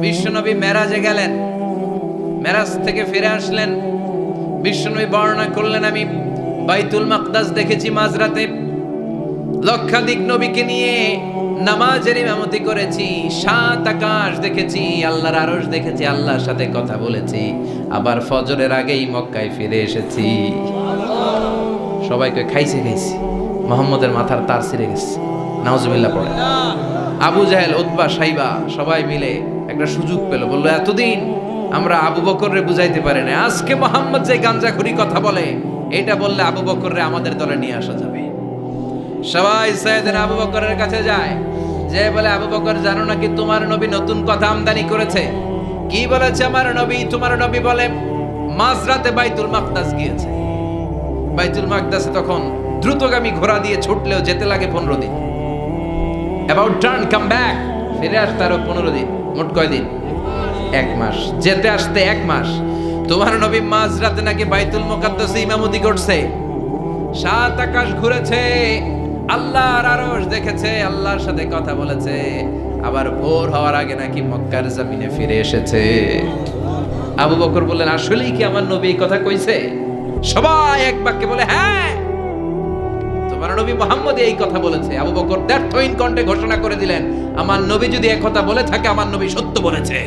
বিশ্বনবী মেরাজে গেলেন, মেরাজ থেকে ফিরে আসলেন। বিশ্বনবী বর্ণনা করলেন, আমি বাইতুল মাকদাস দেখেছি মাঝরাতে, লক্ষাধিক নবীকে নিয়ে নামাজের ইমামতি করেছি, 7 আকাশ দেখেছি, আল্লাহর আরশ দেখেছি, আল্লাহর সাথে কথা বলেছি, আবার ফজরের আগেই মক্কায় ফিরে এসেছি। সবাইকে খাইছে মোহাম্মদের মাথার তার ছিঁড়ে গেছে, নাউজুবিল্লাহ পড়ে। আবু জাহেল, উতবা, সাইবা সবাই মিলে একটা সুযোগ পেল, বললো এতদিন আমরা আবু বকররে বুঝাইতে পারি না, আজকে মোহাম্মদ যে গাঞ্জাখুরি কথা বলে এটা বললে আবু বকররে আমাদের দলে নিয়ে আসা যাবে। সবাই সাইয়েদনা আবু বকরের কাছে যায়, যে বলে আবু বকর জানো নাকি তোমার নবী নতুন কথা আমদানি করেছে? কি বলেছে আমার নবী? তোমার নবী বলে মাঝরাতে বাইতুল মাকদাস গিয়েছে। বাইতুল মাকদাসে তখন দ্রুতগামী ঘোড়া দিয়ে ছুটলেও যেতে লাগে 15 দিন। অ্যাবাউট টার্ন কাম ব্যাক, ফিরে আসতে আরো 15 দিন, মোট কয় দিন? 1 মাস, যেতে আসতে 1 মাস। তোমার নবী মাঝরাতে নাকি বাইতুল মুকাদ্দাসে ইমামতি করছে, 7 আকাশ ঘুরেছে, আল্লাহর আরশ দেখেছে, আল্লাহর সাথে কথা বলেছে, আবার ভোর হওয়ার আগে নাকি মক্কার জমিনে ফিরে এসেছে। আবু বকর বললেন, আসলেই কি আমার নবী এই কথা কইছে? সবাই এক বাক্যে বলে, হ্যাঁ তোমার নবী মুহাম্মদ এই কথা বলেছে। আবু বকর দ্ব্যর্থহীন কণ্ঠে ঘোষণা করে দিলেন, আমার নবী যদি এই কথা বলে থাকে, আমার নবী সত্য বলেছে,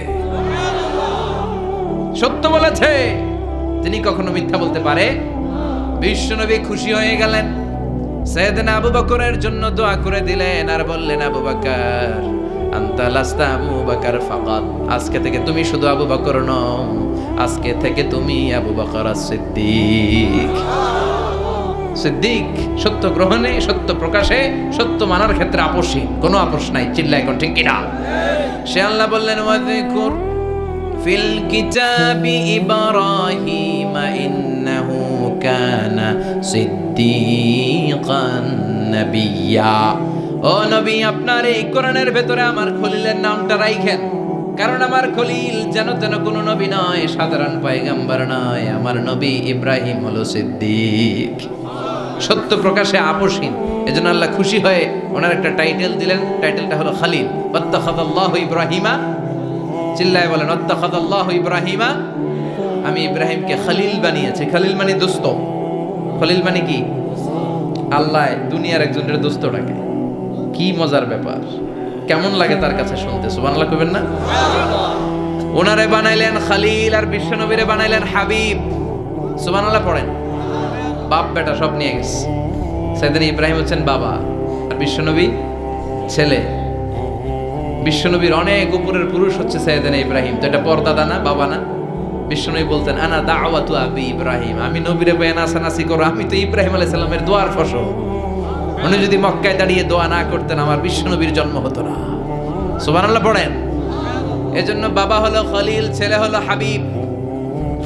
সত্য বলেছে, তিনি কখনো মিথ্যা বলতে পারে? বিশ্বনবী খুশি হয়ে গেলেন, সাইয়েদনা আবু বকরের জন্য দোয়া করে দিলেন, আর বললেন, আবু বকর আনতা লাস্তা আবু বকর ফাকাত, আজকে থেকে তুমি শুধু আবু বকর নও, আজকে থেকে তুমি আবু বকর as-সিদ্দিক। সিদ্দিক, সত্য গ্রহণে, সত্য প্রকাশে, সত্য মানার ক্ষেত্রে আপোষহীন, কোনো আপোষ নাই। চিল্লায় কোন ঠিক কিনা? সে আল্লাহ বললেন, ওয়াযকুর ফিল কিতাবি ইব্রাহিম ইন্নাহু কানা সিদ্দিকান নাবিয়্যা। ও নবী, আপনার এই কোরআনের ভেতরে আমার খলিলের নামটা রাখেন, কারণ আমার খলিল যেন তেন কোনো নবী নয়, সাধারণ পয়গম্বর নয়, আমার নবী ইব্রাহিম হলো সিদ্দিক, সত্য প্রকাশে আপোষহীন। এজন্য আল্লাহ খুশি হয়ে ওনার একটা টাইটেল দিলেন, টাইটেলটা হলো খলিল। ওয়াত্তাখাযাল্লাহু ইব্রাহিমা, চিল্লায় বলেন, ওয়াত্তাখাযাল্লাহু ইব্রাহিমা, আমি ইব্রাহিমকে খলিল বানিয়েছি। খলিল মানে দোস্ত। খলিল মানে কি? আল্লাহ দুনিয়ার একজনের দোস্ত ডাকে, কি মজার ব্যাপার, কেমন লাগে তার কাছে শুনতে? সুবহানাল্লাহ কইবেন না? ওনারে বানাইলেন খলিল, আর বিশ্বনবীরে বানাইলেন হাবিব। সুবহানাল্লাহ পড়েন। বাপ বেটা সব নিয়ে গেছে। সাইয়েদনা ইব্রাহিম হচ্ছেন বাবা, আর বিশ্বনবী ছেলে। বিশ্বনবীর অনেক উপরের পুরুষ হচ্ছে সাইয়েদনা ইব্রাহিম, তো এটা পরদাদা না, বাবা না? বিশ্বনবী বলতেন, আনা দাওয়াতু আবি ইব্রাহিম, আমি নবীরে বয়ান আসানাসি করো, আমি তো ইব্রাহিম আলাইহিস সালামের দোয়ার ফসল। উনি যদি মক্কায় দাঁড়িয়ে দোয়া না করতেন, আমার বিশ্বনবীর জন্ম হতো না। সুবহানাল্লাহ পড়েন। এজন্য বাবা হলো খলিল, ছেলে হলো হাবিব।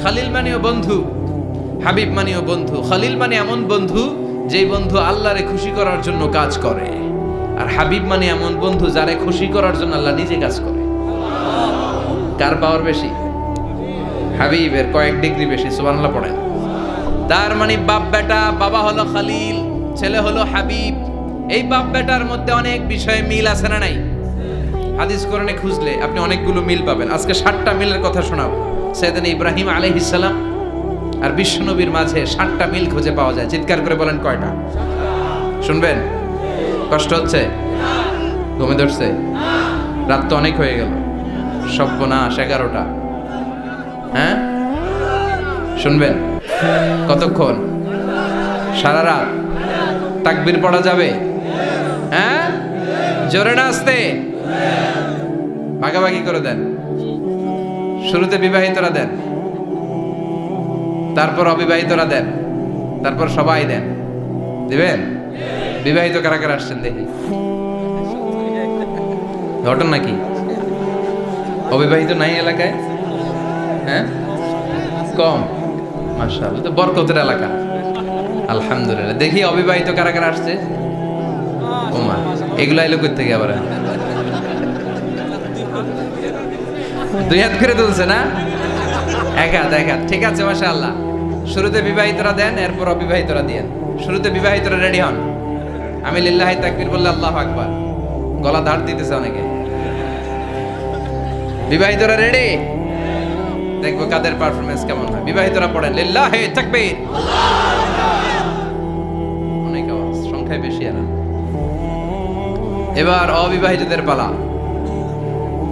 খলিল মানেও বন্ধু, হাবিব মানেও বন্ধু। খলিল মানে এমন বন্ধু যেই বন্ধু আল্লাহরে খুশি করার জন্য কাজ করে, আর হাবিব মানে এমন বন্ধু যারে খুশি করার জন্য আল্লাহ নিজে কাজ করে। কার পাওয়ার বেশি? হাবিবের কয়েক ডিগ্রি বেশি। সুবহানাল্লাহ পড়েন। তার মানে বাপ বেটা, বাবা হলো খলিল, ছেলে হলো হাবিব। এই বাপ বেটার মধ্যে অনেক বিষয়ে মিল আছে না নাই? হাদিস কোরআনে খুঁজলে আপনি অনেকগুলো মিল পাবেন। আজকে 7টা মিলের কথা শোনাবো। সাইয়েদনা ইব্রাহিম আলাইহিস সালাম আর বিশ্বনবীর মাঝে 7টা মিল খুঁজে পাওয়া যায়। চিৎকার করে বলেন, কয়টা? শুনবেন? কষ্ট হচ্ছে? ঘুমে ধরছে? রাত তো অনেক হয়ে গেল, সর্বনাশ 11টা। হ্যাঁ, শুনবেন? কতক্ষণ? সারা রাত? তাকবীর পড়া যাবে? হ্যাঁ, জোরে না আসতে? ভাগাভাগি করে দেন। শুরুতে বিবাহিতরা দেন, তারপর অবিবাহিতরা দেন, তারপর সবাই দেন। দিবেন? বিবাহিত কারা কারা আসছেন দেখি? ঘটন নাকি? অবিবাহিত নাই এলাকায়? হ্যাঁ, কম। মাশাআল্লাহ, তো বরকতের এলাকা। আলহামদুলিল্লাহ। দেখি অবিবাহিত কারা কারা আসছে? ওমা, এগুলো এলো কই থেকে আবার? 2 হাত করে তুলছে না? 1 হাত, 1 হাত। ঠিক আছে, মাশাআল্লাহ। শুরুতে বিবাহিতরা দেন, এরপর অবিবাহিতরা দেন। শুরুতে বিবাহিতরা রেডি হন। আমি লিল্লাহি তাকবীর বললে আল্লাহু আকবার। গলা ধার দিতেছে অনেকে। বিবাহিতরা রেডি? দেখবো কাদের পারফরমেন্স কেমন হয়। বিবাহিতরা পড়েন লিল্লাহি তাকবীর। অনেক আওয়াজ, সংখ্যায় বেশি এরা। এবার অবিবাহিতদের পালা।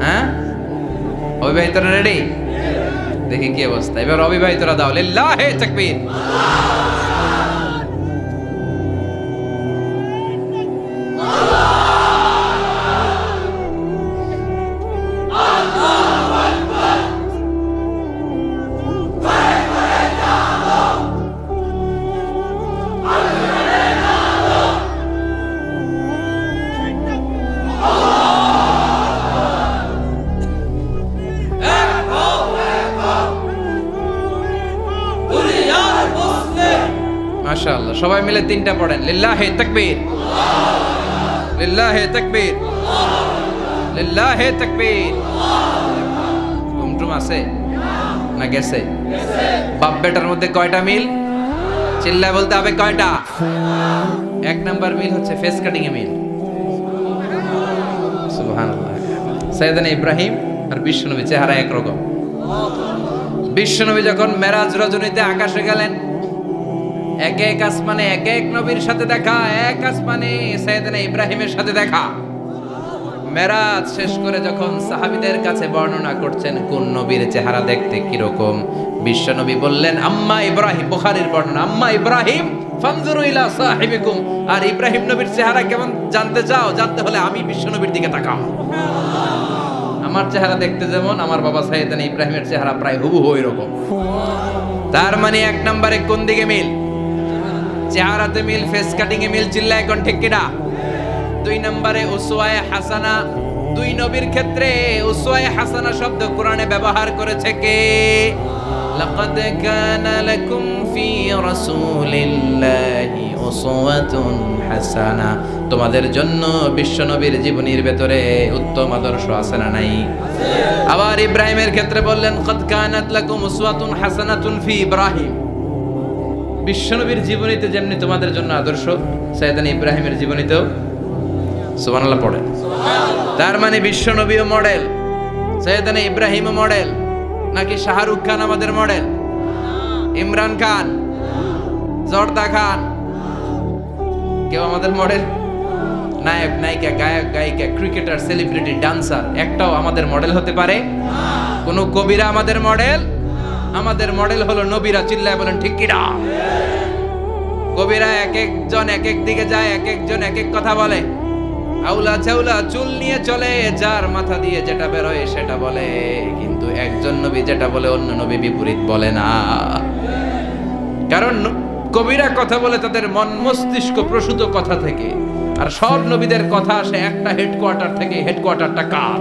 হ্যাঁ, অবিবাহিতরা রেডি? দেখি কি অবস্থা। এবার অবিবাহিতরা দাও লিল্লাহি তাকবীর। মাশাআল্লাহ, সবাই মিলে তিনটা পড়েন লিল্লাহি তাকবীর, লিল্লাহি তাকবীর, লিল্লাহি তাকবীর। ঘুমটুম আছে না গেছে? বাপ বেটার মধ্যে কয়টা মিল? চিল্লায় বলতে হবে কয়টা? এক নাম্বার মিল হচ্ছে ফেস কাটিং এ মিল। সুবহানাল্লাহ। সাইয়েদনা ইব্রাহিম আর বিশ্বনবী চেহারা একরকম। বিশ্বনবী যখন মেরাজ রজনীতে আকাশে গেলেন, এক এক আসমানে এক এক নবীর সাথে দেখা, এক আসমানে সাইয়েদনা ইব্রাহিমের সাথে দেখা। মেরাজ শেষ করে যখন সাহাবীদের কাছে বর্ণনা করছেন কোন নবীর চেহারা দেখতে কিরকম, বিশ্বনবী বললেন আম্মা ইব্রাহিম, বুখারীর বর্ণনা, আম্মা ইব্রাহিম ফানজুরু ইলা সাহিবিকুম। আর ইব্রাহিম নবীর চেহারা কেমন জানতে চাও? জানতে হলে আমি বিশ্বনবীর দিকে তাকাও। আমার চেহারা দেখতে যেমন, আমার বাবা সাইয়েদনা ইব্রাহিমের চেহারা প্রায় হুবহু এরকম। তার মানে এক নম্বরে কোন দিকে মিল? চেহারাতে মিল, ফেস কাটিং এ মিল। চিল্লায় কোন ঠিক কিনা? দুই নম্বরে উসওয়ায়ে হাসানা। দুই নবীর ক্ষেত্রে উসওয়ায়ে হাসানা শব্দ কোরআনে ব্যবহার করেছে কে? লাকাদ কানা লাকুম ফি রাসূলিল্লাহি উসওয়াতুন হাসানা। তোমাদের জন্য বিশ্বনবীর জীবনীর ভেতরে উত্তম আদর্শ আছে না নাই? আবার ইব্রাহিমের ক্ষেত্রে বললেন কাদ কানাত লাকুম উসওয়াতুন হাসানাতুন ফি ইব্রাহিম। বিশ্বনবীর জীবনীতে যেমনি তোমাদের জন্য আদর্শ, সাইয়েদনা ইব্রাহিমের জীবনীতেও। সুবহানাল্লাহ পড়ে। তার মানে বিশ্বনবীও মডেল, সাইয়েদনা ইব্রাহিমও মডেল। নাকি শাহরুখ খান আমাদের মডেল? ইমরান খান, জর্দা খান, কেউ আমাদের মডেল? নায়ক নায়িকা, গায়ক গায়িকা, ক্রিকেটার, সেলিব্রিটি, ডান্সার একটাও আমাদের মডেল হতে পারে? কোন কবিরা আমাদের মডেল? আমাদের মডেল হলো নবীরা। চিল্লায় বলেন ঠিক কিনা? কবিরা এক একজন এক এক দিকে যায়, এক একজন এক এক কথা বলে। আউলা চাউলা চুল নিয়ে চলে, যার মাথা দিয়ে যেটা বেরোয় সেটা বলে। কিন্তু একজন নবী যেটা বলে অন্য নবী বিপরীত বলে না। কারণ কবিরা কথা বলে তাদের মন মস্তিষ্ক প্রসূত কথা থেকে, আর সব নবীদের কথা আসে একটা হেডকোয়ার্টার থেকে। হেডকোয়ার্টারটা কার?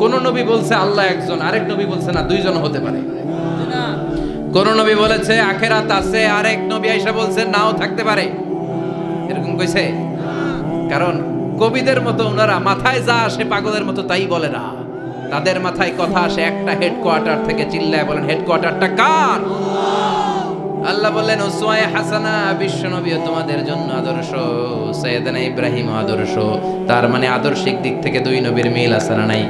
কোন নবী বলছে আল্লাহ একজন, আরেক নবী বলছে না দুইজন হতে পারে। কোন নবী বলেছে আখিরাত আছে, আরেক নবী আয়েশা বলছে নাও থাকতে পারে। এরকম কইছে? কারণ কবিদের মতো ওনারা মাথায় যা আসে পাগলের মতো তাই বলে না। তাদের মাথায় কথা আসে একটা হেডকোয়ার্টার থেকে। চিল্লায় বলেন হেডকোয়ার্টারটা কার? আল্লাহ বললেন উসওয়ায়ে হাসানা। বিশ্বনবী তোমাদের জন্য আদর্শ, সাইয়েদনা ইব্রাহিম আদর্শ। তার মানে আদর্শিক দিক থেকে দুই নবীর মিল আছে না নাই?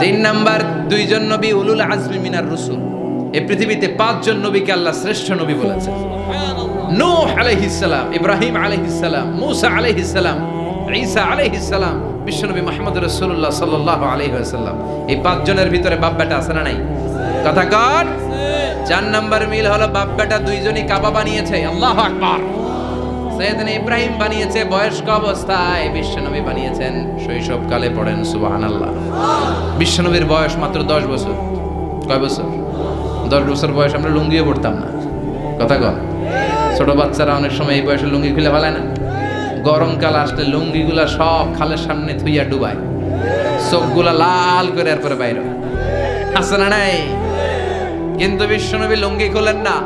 তিন নাম্বার, দুইজন নবী উলুল আজমি মিনার রাসূল। এই পৃথিবীতে পাঁচজন নবীকে আল্লাহ শ্রেষ্ঠ নবী বলেছেন। নূহ আলাইহিস সালাম, ইব্রাহিম আলাইহিস সালাম, মূসা আলাইহিস সালাম, ঈসা আলাইহিস সালাম, বিশ্বনবী মুহাম্মদ রাসূলুল্লাহ সাল্লাল্লাহু আলাইহি ওয়াসাল্লাম। এই পাঁচজনের ভিতরে বাপ বেটা আছে না নাই? কথা কর। চার নাম্বার মিল হলো বাপ বেটা দুইজনই কাবা বানিয়েছে। আল্লাহু আকবার। সাইয়েদনা ইব্রাহিম বানিয়েছে বয়স্ক অবস্থায়, বিশ্বনবী বানিয়েছেন শৈশবকালে। পড়েন সুবহানাল্লাহ। বিশ্বনবীর বয়স মাত্র 10 বছর। কয় বছর? 10 বছর বয়স আমরা লুঙ্গিও পড়তাম না। কথা কর। ছোট বাচ্চারা অনেক সময় এই বয়সে লুঙ্গি খুলে ফেলায় না? গরমকাল আসলে লুঙ্গিগুলা সব খালের সামনে থুইয়া ডুবায়, চোখগুলা লাল করে এরপরে বাইরে আছে না নাই? কিন্তু বিশ্বনবী লুঙ্গি খোলেন না,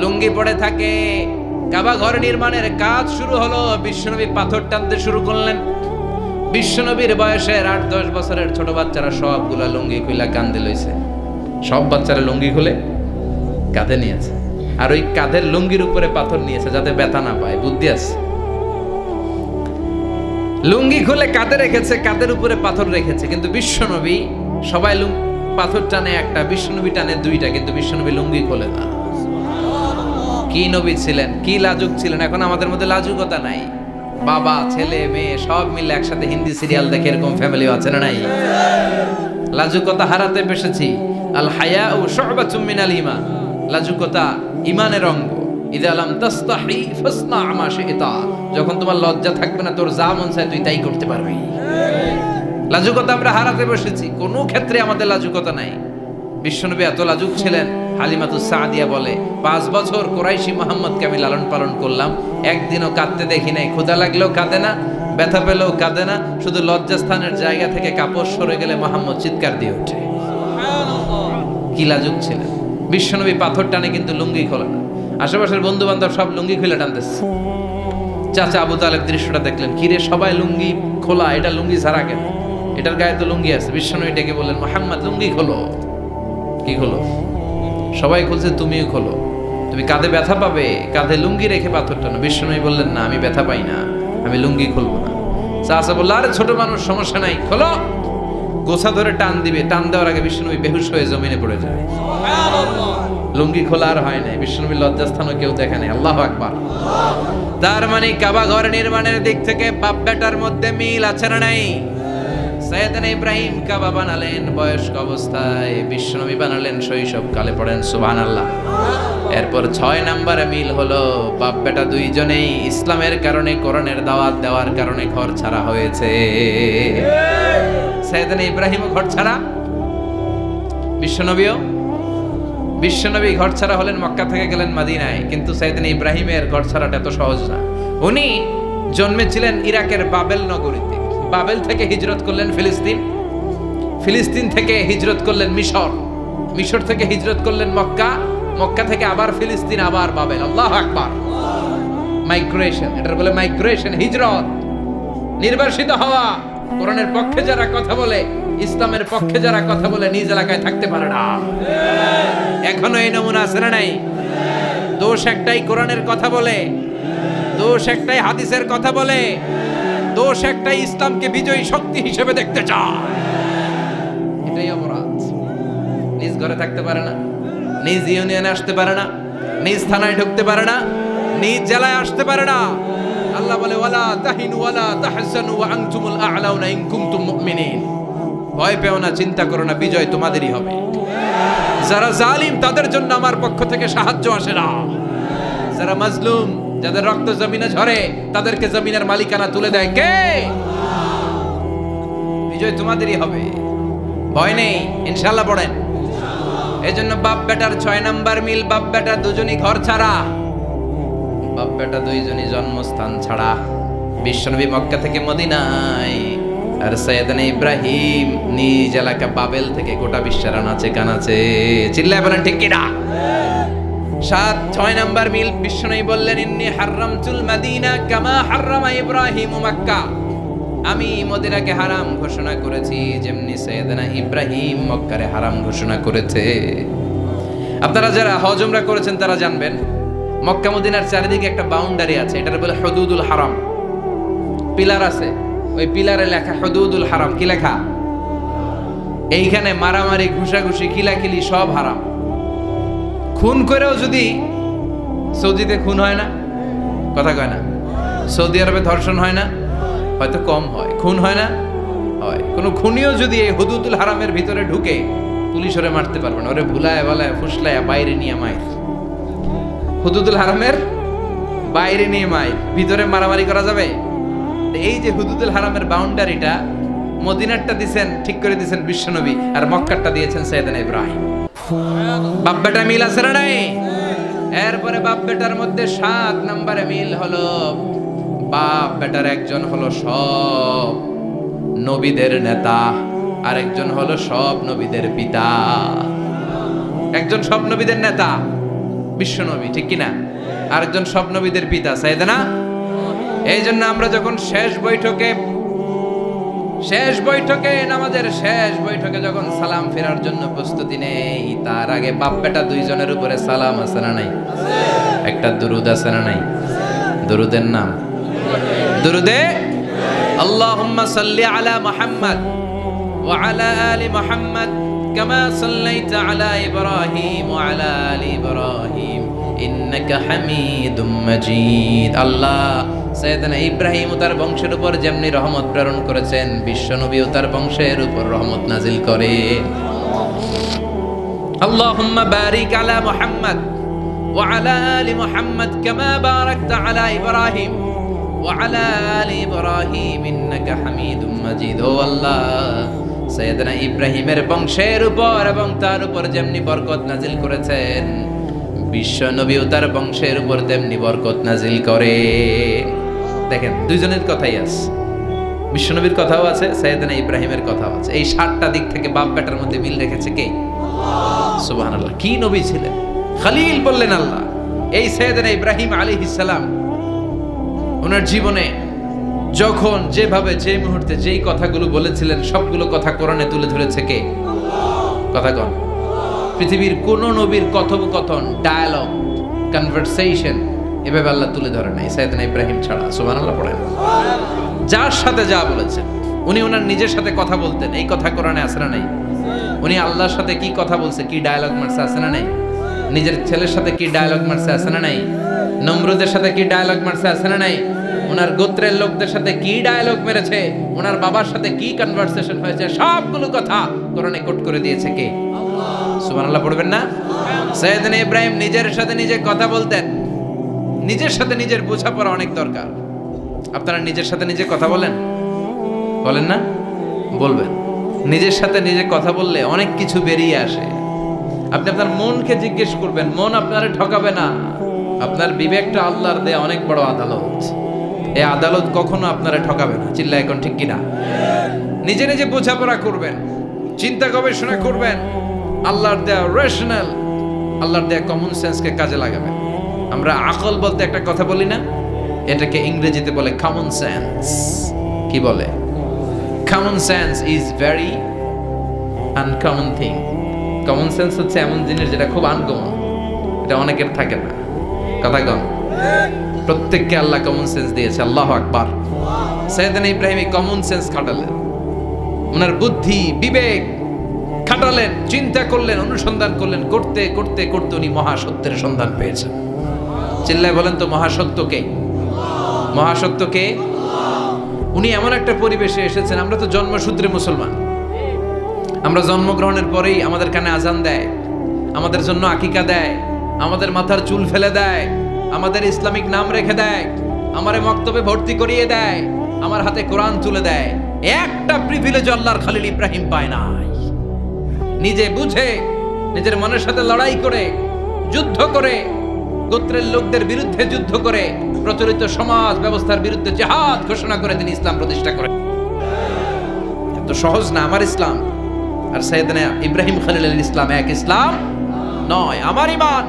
লুঙ্গি পড়ে থাকে। কাবা ঘর নির্মাণের কাজ শুরু হলো, বিশ্বনবী পাথর টানতে শুরু করলেন। বিশ্বনবীর বয়সের 8-10 বছরের ছোট বাচ্চারা সবগুলা লুঙ্গি খুলে কাঁধে লইছে। সব বাচ্চারা লুঙ্গি খুলে কাঁধে নিয়েছে, আর ওই কাঁধের লুঙ্গির উপরে পাথর নিয়েছে যাতে ব্যথা না পায়। বুদ্ধি আছে। লুঙ্গি খুলে কাঁধে রেখেছে, কাঁধের উপরে পাথর রেখেছে, কিন্তু বিশ্বনবী সবাই পাথর টানে একটা, বিশ্বনবী টানে দুইটা, কিন্তু বিশ্বনবী লুঙ্গি খোলে না। কি নবী ছিলেন, কি লাজুক ছিলেন। এখন আমাদের মধ্যে লাজুকতা নাই, বাবা ছেলে মেয়ে সব মিলে একসাথে হিন্দি সিরিয়াল দেখে এরকম ফ্যামিলিও আছে না নাই? লাজুকতা হারাতে বসেছি। আল হায়াউ শু'বাতুম মিনাল ঈমান, লাজুকতা ঈমানের অঙ্গ। ইযা লাম তাসতাহি ফাসনা মা শি'তা, যখন তোমার লজ্জা থাকবে না, তোর যা মন চায় তুই তাই করতে পারবি। লাজুকতা আমরা হারাতে বসেছি, কোনো ক্ষেত্রে আমাদের লাজুকতা নাই। বিশ্বনবী এত লাজুক ছিলেন, হালিমাতুস সাদিয়া বলে 5 বছর কুরাইশি মুহাম্মদকে আমি লালন পালন করলাম, একদিনও কাঁদতে দেখি নাই। ক্ষুধা লাগলেও কাঁদে না, ব্যথা পেলেও কাঁদে না, শুধু লজ্জাস্থানের জায়গা থেকে কাপড় সরে গেলে মুহাম্মদ চিৎকার দিয়ে ওঠে। কি লাজুক ছিলেন বিশ্বনবী। পাথর টানে কিন্তু লুঙ্গি খোলে না। আশেপাশের বন্ধু বান্ধব সব লুঙ্গি খুলে টানতেছে। চাচা আবু তালেব দৃশ্যটা দেখলেন, কিরে সবাই লুঙ্গি খোলা, এটা লুঙ্গি ছাড়া কেন? এটার গায়ে তো লুঙ্গি আছে। বিশ্বনবী ডেকে বললেন, মুহাম্মদ লুঙ্গি খোলো। কি খোলো? সবাই খুলছে, তুমিও খোলো। তুমি কাঁধে ব্যথা পাবে, কাঁধে লুঙ্গি রেখে পাথর টানো। বিশ্বনবী বললেন, না আমি ব্যথা পাই না, আমি লুঙ্গি খুলবো না। চাচা বলল, আরে ছোট মানুষ, সমস্যা নাই, খোলো। গোছা ধরে টান দিবে, টান দেওয়ার আগে বিশ্বনবী বেহুশ হয়ে জমিনে পড়ে যায়। লুঙ্গি খোলা আর হয় নাই। বিশ্বনবীর লজ্জাস্থানও কেউ দেখে নাই। আল্লাহু আকবার। তার মানে কাবা ঘর নির্মাণের দিক থেকে বাপ বেটার মধ্যে মিল আছে না নাই? সাইয়েদনা ইব্রাহিম কাবা বানালেন বয়স্ক অবস্থায়, বিশ্বনবী বানালেন শৈশবকালে। পড়েন সুবহানাল্লাহ। এরপর 6 নম্বরে মিল হলো, বাপ বেটা দুইজনেই ইসলামের কারণে, কোরআনের দাওয়াত দেওয়ার কারণে ঘর ছাড়া হয়েছে। সাইয়েদনা ইব্রাহিমও ঘর ছাড়া, বিশ্বনবী ঘর ছাড়া হলেন, মক্কা থেকে গেলেন মদিনায়। কিন্তু সাইয়েদনা ইব্রাহিমের ঘর ছাড়াটা এত সহজ না। উনি জন্মেছিলেন ইরাকের বাবেল নগরীতে। বাবেল থেকে হিজরত করলেন ফিলিস্তিন, ফিলিস্তিন থেকে হিজরত করলেন মিশর, মিশর থেকে হিজরত করলেন মক্কা, মক্কা থেকে আবার ফিলিস্তিন, আবার বাবেল। আল্লাহু আকবার। মাইগ্রেশন, এটার বলে মাইগ্রেশন, হিজরত, নির্বাসিত হওয়া। কোরআনের পক্ষে যারা কথা বলে, ইসলামের পক্ষে যারা কথা বলে, নিজ এলাকায় থাকতে পারে না। এখনো এই নমুনা আছে না নাই? দোষ একটাই, কোরআনের কথা বলে। দোষ একটাই, হাদিসের কথা বলে। দোষ একটাই, ইসলামকে বিজয়ী শক্তি হিসেবে দেখতে চায়। এটাই অপরাধ। নিজ ঘরে থাকতে পারে না, নিজ ইউনিয়নে আসতে পারে না, নিজ থানায় ঢুকতে পারে না, নিজ জেলায় আসতে পারে না। আল্লাহ বলে, ওয়ালা তাহিনু ওয়ালা তাহজানু ওয়া আনতুমুল আ'লাউনা ইন কুনতুম মুমিনিন। ভয় পেও না, চিন্তা করো না, বিজয় তোমাদেরই হবে। যারা জালিম তাদের জন্য আমার পক্ষ থেকে সাহায্য আসে না। যারা মাজলুম, যাদের রক্ত জমিনে ঝরে, তাদেরকে জমিনের মালিকানা তুলে দেয় কে? বিজয় তোমাদেরই হবে, ভয় নেই, ইনশাআল্লাহ। পড়েন। এজন্য বাপ বেটার 6 নাম্বার মিল, বাপ বেটা দুজনই ঘর ছাড়া, বাপ বেটা দুইজনই জন্মস্থান ছাড়া। বিশ্বনবী মক্কা থেকে মদিনায়, আর সাইয়েদনা ইব্রাহিম নিজ এলাকা বাবেল থেকে গোটা বিশ্বের আনাচে কানাচে। চিল্লায় বলেন ঠিক কিনা? 6 নাম্বার মিল, বিশ্বনবী বললেন, ইন্নী হারামতুল মাদিনা কামা হারামা ইব্রাহিম মক্কা। আমি মদিনাকে হারাম ঘোষণা করেছি, যেমনি সাইয়েদনা ইব্রাহিম মক্কারে হারাম ঘোষণা করেছে। আপনারা যারা হজ উমরা করেছেন তারা জানবেন, মক্কা মদিনার চারিদিকে একটা বাউন্ডারি আছে, এটার বলে হুদুদুল হারাম। পিলার আছে, ওই পিলারে লেখা হুদুদুল হারাম। কি লেখা? এইখানে মারামারি, ঘুষাঘুষি, কিলাকিলি সব হারাম। খুন করেও যদি, সৌদিতে খুন হয় না, কথা কয় না? সৌদি আরবে ধর্ষণ হয় না? হয়তো কম হয়। খুন হয় না? হয়। কোন খুনিও যদি এই হুদুদুল হারামের ভিতরে ঢুকে, পুলিশ ওরে মারতে পারবে না। ওরে ভুলায় ভালায় ফুসলায় বাইরে নিয়ে মায়ের। হুদুদুল হারামের বাইরে নিয়ে মায়ের, ভিতরে মারামারি করা যাবে? এই যে হুদুদুল হারামের বাউন্ডারিটা, মদিনারটা দিয়েছেন, ঠিক করে দিয়েছেন বিশ্বনবী, আর মক্কারটা দিয়েছেন সাইয়েদনা ইব্রাহিম। বাপ বেটা মিল আছে না নাই? এরপরে বাপ বেটার মধ্যে 7 নম্বরে মিল হলো, বাপ বেটার একজন হলো সব নবীদের নেতা, আর একজন হলো সব নবীদের পিতা। একজন সব নবীদের নেতা বিশ্বনবী, ঠিক কিনা? আরেকজন সব নবীদের পিতা সাইয়েদনা। এই জন্য আমরা যখন শেষ বৈঠকে নামাজের শেষ বৈঠকে যখন সালাম ফেরার জন্য প্রস্তুতি নেই, তার আগে বাপ বেটা দুইজনের উপরে সালাম আছে না নাই? একটা দুরুদ আছে না নাই? দুরুদের নাম দুরুদে আল্লাহুম্মা সাল্লি আলা মুহাম্মাদ ওয়া আলা আলি মুহাম্মাদ কামা সাল্লাইতা আলা ইব্রাহিম ওয়া আলা আলি ইব্রাহিম ইন্নাকা হামিদুম মাজিদ। আল্লাহ সাইয়েদনা ইব্রাহিম ও তার বংশের উপর যেমনি রহমত প্রেরণ করেছেন, বিশ্ব নবী ও তার বংশের উপর রহমত নাজিল করে। আল্লাহুম্মা বারিক আলা মুহাম্মাদ ওয়া আলা আলি মুহাম্মাদ কামা বারাকতা আলা ইব্রাহিম ওয়া আলা আলি ইব্রাহিম ইন্নাকা হামিদুম মাজিদ। ও আল্লাহ, সাইয়েদনা ইব্রাহিমের বংশের উপর এবং তার উপর যেমনি বরকত নাজিল করেছেন, বিশ্ব নবী ও তার বংশের উপর তেমনি বরকত নাজিল করে। দেখেন, দুইজনের কথাই আছে, বিশ্ব নবীর কথাও আছে, সাইয়েদনা ইব্রাহিমের কথাও আছে। এই 7টা দিক থেকে বাপ বেটার মধ্যে মিল রেখেছে কে? সুবহানাল্লাহ। কি নবী ছিলেন, খলিল বললেন আল্লাহ। এই সাইয়েদনা ইব্রাহিম আলাইহিস সালাম ওনার জীবনে যখন যেভাবে যে মুহূর্তে যেই কথাগুলো বলেছিলেন, সবগুলো কথা কোরআনে তুলে ধরেছে কে? কথা কন। পৃথিবীর কোন নবীর কথোপকথন, ডায়ালগ, কনভারসেশন এভাবে আল্লাহ তুলে ধরে নাই সাইয়েদনা ইব্রাহিম ছাড়া। সুবহানাল্লাহ পড়েন। যার সাথে যা বলেছেন, উনি ওনার নিজের সাথে কথা বলতেন, এই কথা কোরআনে আছে না নাই? উনি আল্লাহর সাথে কি কথা বলছে, কি ডায়ালগ মারছে, আছে না নাই? নিজের ছেলের সাথে কি ডায়ালগ মারছে, আছে না নাই? নমরুদের সাথে কি ডায়ালগ মারছে, আছে না নাই? ওনার গোত্রের লোকদের সাথে কি ডায়ালগ মেরেছে, ওনার বাবার সাথে কি কনভারসেশন হয়েছে, সবগুলো কথা কোরআনে কোট করে দিয়েছে কে? সুবহানাল্লাহ পড়বেন না? সাইয়েদনা ইব্রাহিম নিজের সাথে নিজে কথা বলতেন। নিজের সাথে নিজের বোঝাপড়া অনেক দরকার। আপনারা নিজের সাথে নিজে কথা বলেন? বলেন না? বলবেন। নিজের সাথে নিজে কথা বললে অনেক কিছু বেরিয়ে আসে। আপনি আপনার মনকে জিজ্ঞেস করবেন, মন আপনারে ঠকাবে না। আপনার বিবেকটা আল্লাহর দেয়া অনেক বড় আদালত। এই আদালত কখনো আপনারে ঠকাবে না। চিল্লা এখন ঠিক কিনা? নিজে নিজে বোঝাপড়া করবেন, চিন্তা গবেষণা করবেন, আল্লাহর দেয়া রেশনাল, আল্লাহর দেয়া কমন সেন্সকে কাজে লাগাবেন। আমরা আকল বলতে একটা কথা বলি না, এটাকে ইংরেজিতে বলে কমন সেন্স। কি বলে? Common sense is very uncommon thing. Common sense হচ্ছে এমন জিনিস যেটা খুব আনকমন, এটা অনেকের থাকে না। কথা কম। প্রত্যেককে আল্লাহ কমন সেন্স দিয়েছে। আল্লাহু আকবার। সাইয়েদনা ইব্রাহিম এই কমন সেন্স খাটালেন, ওনার বুদ্ধি বিবেক খাটালেন, চিন্তা করলেন, অনুসন্ধান করলেন, করতে করতে করতে উনি মহাসত্যের সন্ধান পেয়েছেন। চিল্লায় বলেন তো, মহাসত্যকে? মহাসত্যকে? উনি এমন একটা পরিবেশে এসেছেন, আমরা তো জন্মসূত্রে মুসলমান। আমরা জন্মগ্রহণের পরেই আমাদের কানে আজান দেয়, আমাদের জন্য আকিকা দেয়, আমাদের মাথার চুল ফেলে দেয়, আমাদের ইসলামিক নাম রেখে দেয়, আমারে মক্তবে ভর্তি করিয়ে দেয়, আমার হাতে কোরআন তুলে দেয়। একটা প্রিভিলেজ আল্লাহর খলিল ইব্রাহিম পায় নাই। নিজে বুঝে, নিজের মনের সাথে লড়াই করে, যুদ্ধ করে, গোত্রের লোকদের বিরুদ্ধে যুদ্ধ করে, প্রচলিত সমাজ ব্যবস্থার বিরুদ্ধে জিহাদ ঘোষণা করে তিনি ইসলাম প্রতিষ্ঠা করেন। এত সহজ না আমার ইসলাম আর সাইয়েদনা ইব্রাহিম খলিলের ইসলাম এক ইসলাম নয়। আমার ঈমান,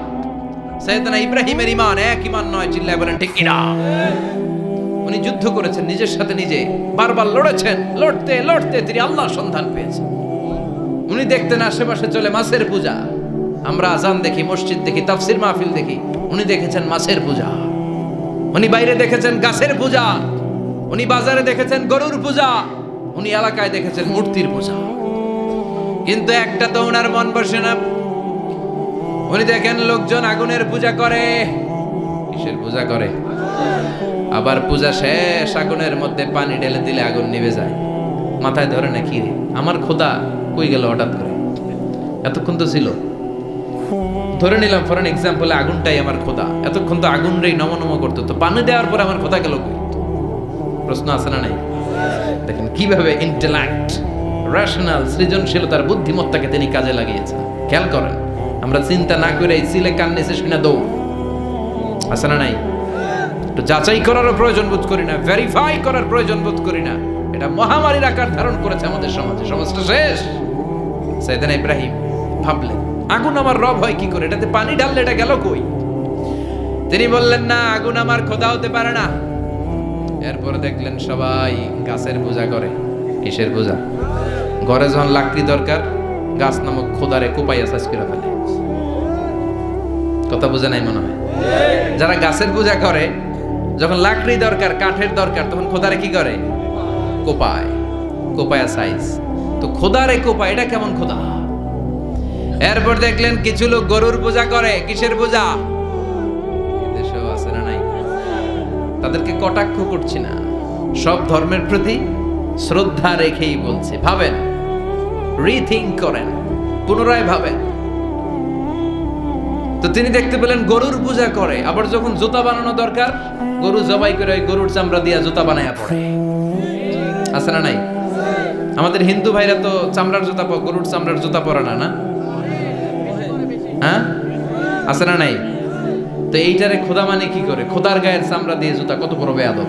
সাইয়েদনা ইব্রাহিমের ঈমান এক ঈমান নয়। চিল্লায় বলেন ঠিক কিনা? উনি যুদ্ধ করেছেন, নিজের সাথে নিজে বারবার লড়েছেন। লড়তে লড়তে তিনি আল্লাহর সন্ধান পেয়েছেন। উনি দেখতেন আশেপাশে চলে মাছের পূজা। আমরা আজান দেখি, মসজিদ দেখি, তাফসির মাহফিল দেখি। উনি দেখেছেন মাছের পূজা। উনি বাইরে দেখেছেন গাছের পূজা। উনি বাজারে দেখেছেন গরুর পূজা। উনি এলাকায় দেখেছেন মূর্তির পূজা। কিন্তু একটা তো ওনার মন বসে না। উনি দেখেন লোকজন আগুনের পূজা করে। কিসের পূজা করে? আবার পূজা শেষ, আগুনের মধ্যে পানি ঢেলে দিলে আগুন নিভে যায়। মাথায় ধরে না, কি রে আমার খোদা কই গেল হঠাৎ করে? এতক্ষণ তো ছিল। ধরে নিলাম ফর এন এক্সাম্পল, আগুনটাই আমার খোদা। এতক্ষণ তো আগুন রেই নমনম করতো, তো পানি দেওয়ার পর আমার খোদা গেল কই? প্রশ্ন আছে না নাই? দেখেন কিভাবে ইন্টেলেক্ট, রেশনাল, সৃজনশীলতার বুদ্ধিমত্তাকে তিনি কাজে লাগিয়েছেন। খেয়াল করেন, আমরা চিন্তা না করে এই সিলে কান নিচে শুনে দৌড়। আছে না নাই? একটু যাচাই করারও প্রয়োজন বোধ করি না, ভেরিফাই করার প্রয়োজন বোধ করি না। এটা মহামারীর আকার ধারণ করেছে আমাদের সমাজে। সমাজটা শেষ। সাইয়েদনা ইব্রাহিম ভাবলেন, আগুন আমার রব হয় কি করে? এটাতে পানি ঢাললে এটা গেল কই? তিনি বললেন, না, আগুন আমার খোদা হতে পারে না। এরপরে দেখলেন সবাই গাছের পূজা করে। কিসের পূজা? ঘরে যখন লাকড়ি দরকার, গাছ নামক খোদারে কোপাইয়া সাজ করে ফেলে। কথা বোঝা নাই মনে হয়? যারা গাছের পূজা করে, যখন লাকড়ি দরকার, কাঠের দরকার, তখন খোদারে কি করে? কোপায়, কোপায়া সাইজ। তো খোদারে কোপায়, এটা কেমন খোদা? এরপর দেখলেন কিছু লোক গরুর পূজা করে। কিসের পূজা? এদেশেও আছে না নাই? তাদেরকে কটাক্ষ করছি না, সব ধর্মের প্রতি শ্রদ্ধা রেখেই বলছে। ভাবেন, রিথিঙ্ক করেন, পুনরায় ভাবেন। তো তিনি দেখতে পেলেন গরুর পূজা করে, আবার যখন জুতা বানানো দরকার গরু জবাই করে ওই গরুর চামড়া দিয়া জুতা বানায়া পড়ে। আছে না নাই? আমাদের হিন্দু ভাইরা তো চামড়ার জুতা, গরুর চামড়ার জুতা পরে না, না? হ্যাঁ, আছে না নাই? তো এইটারে খোদা মানে কি করে? খোদার গায়ের চামড়া দিয়ে জুতা, কত বড় বেয়াদব!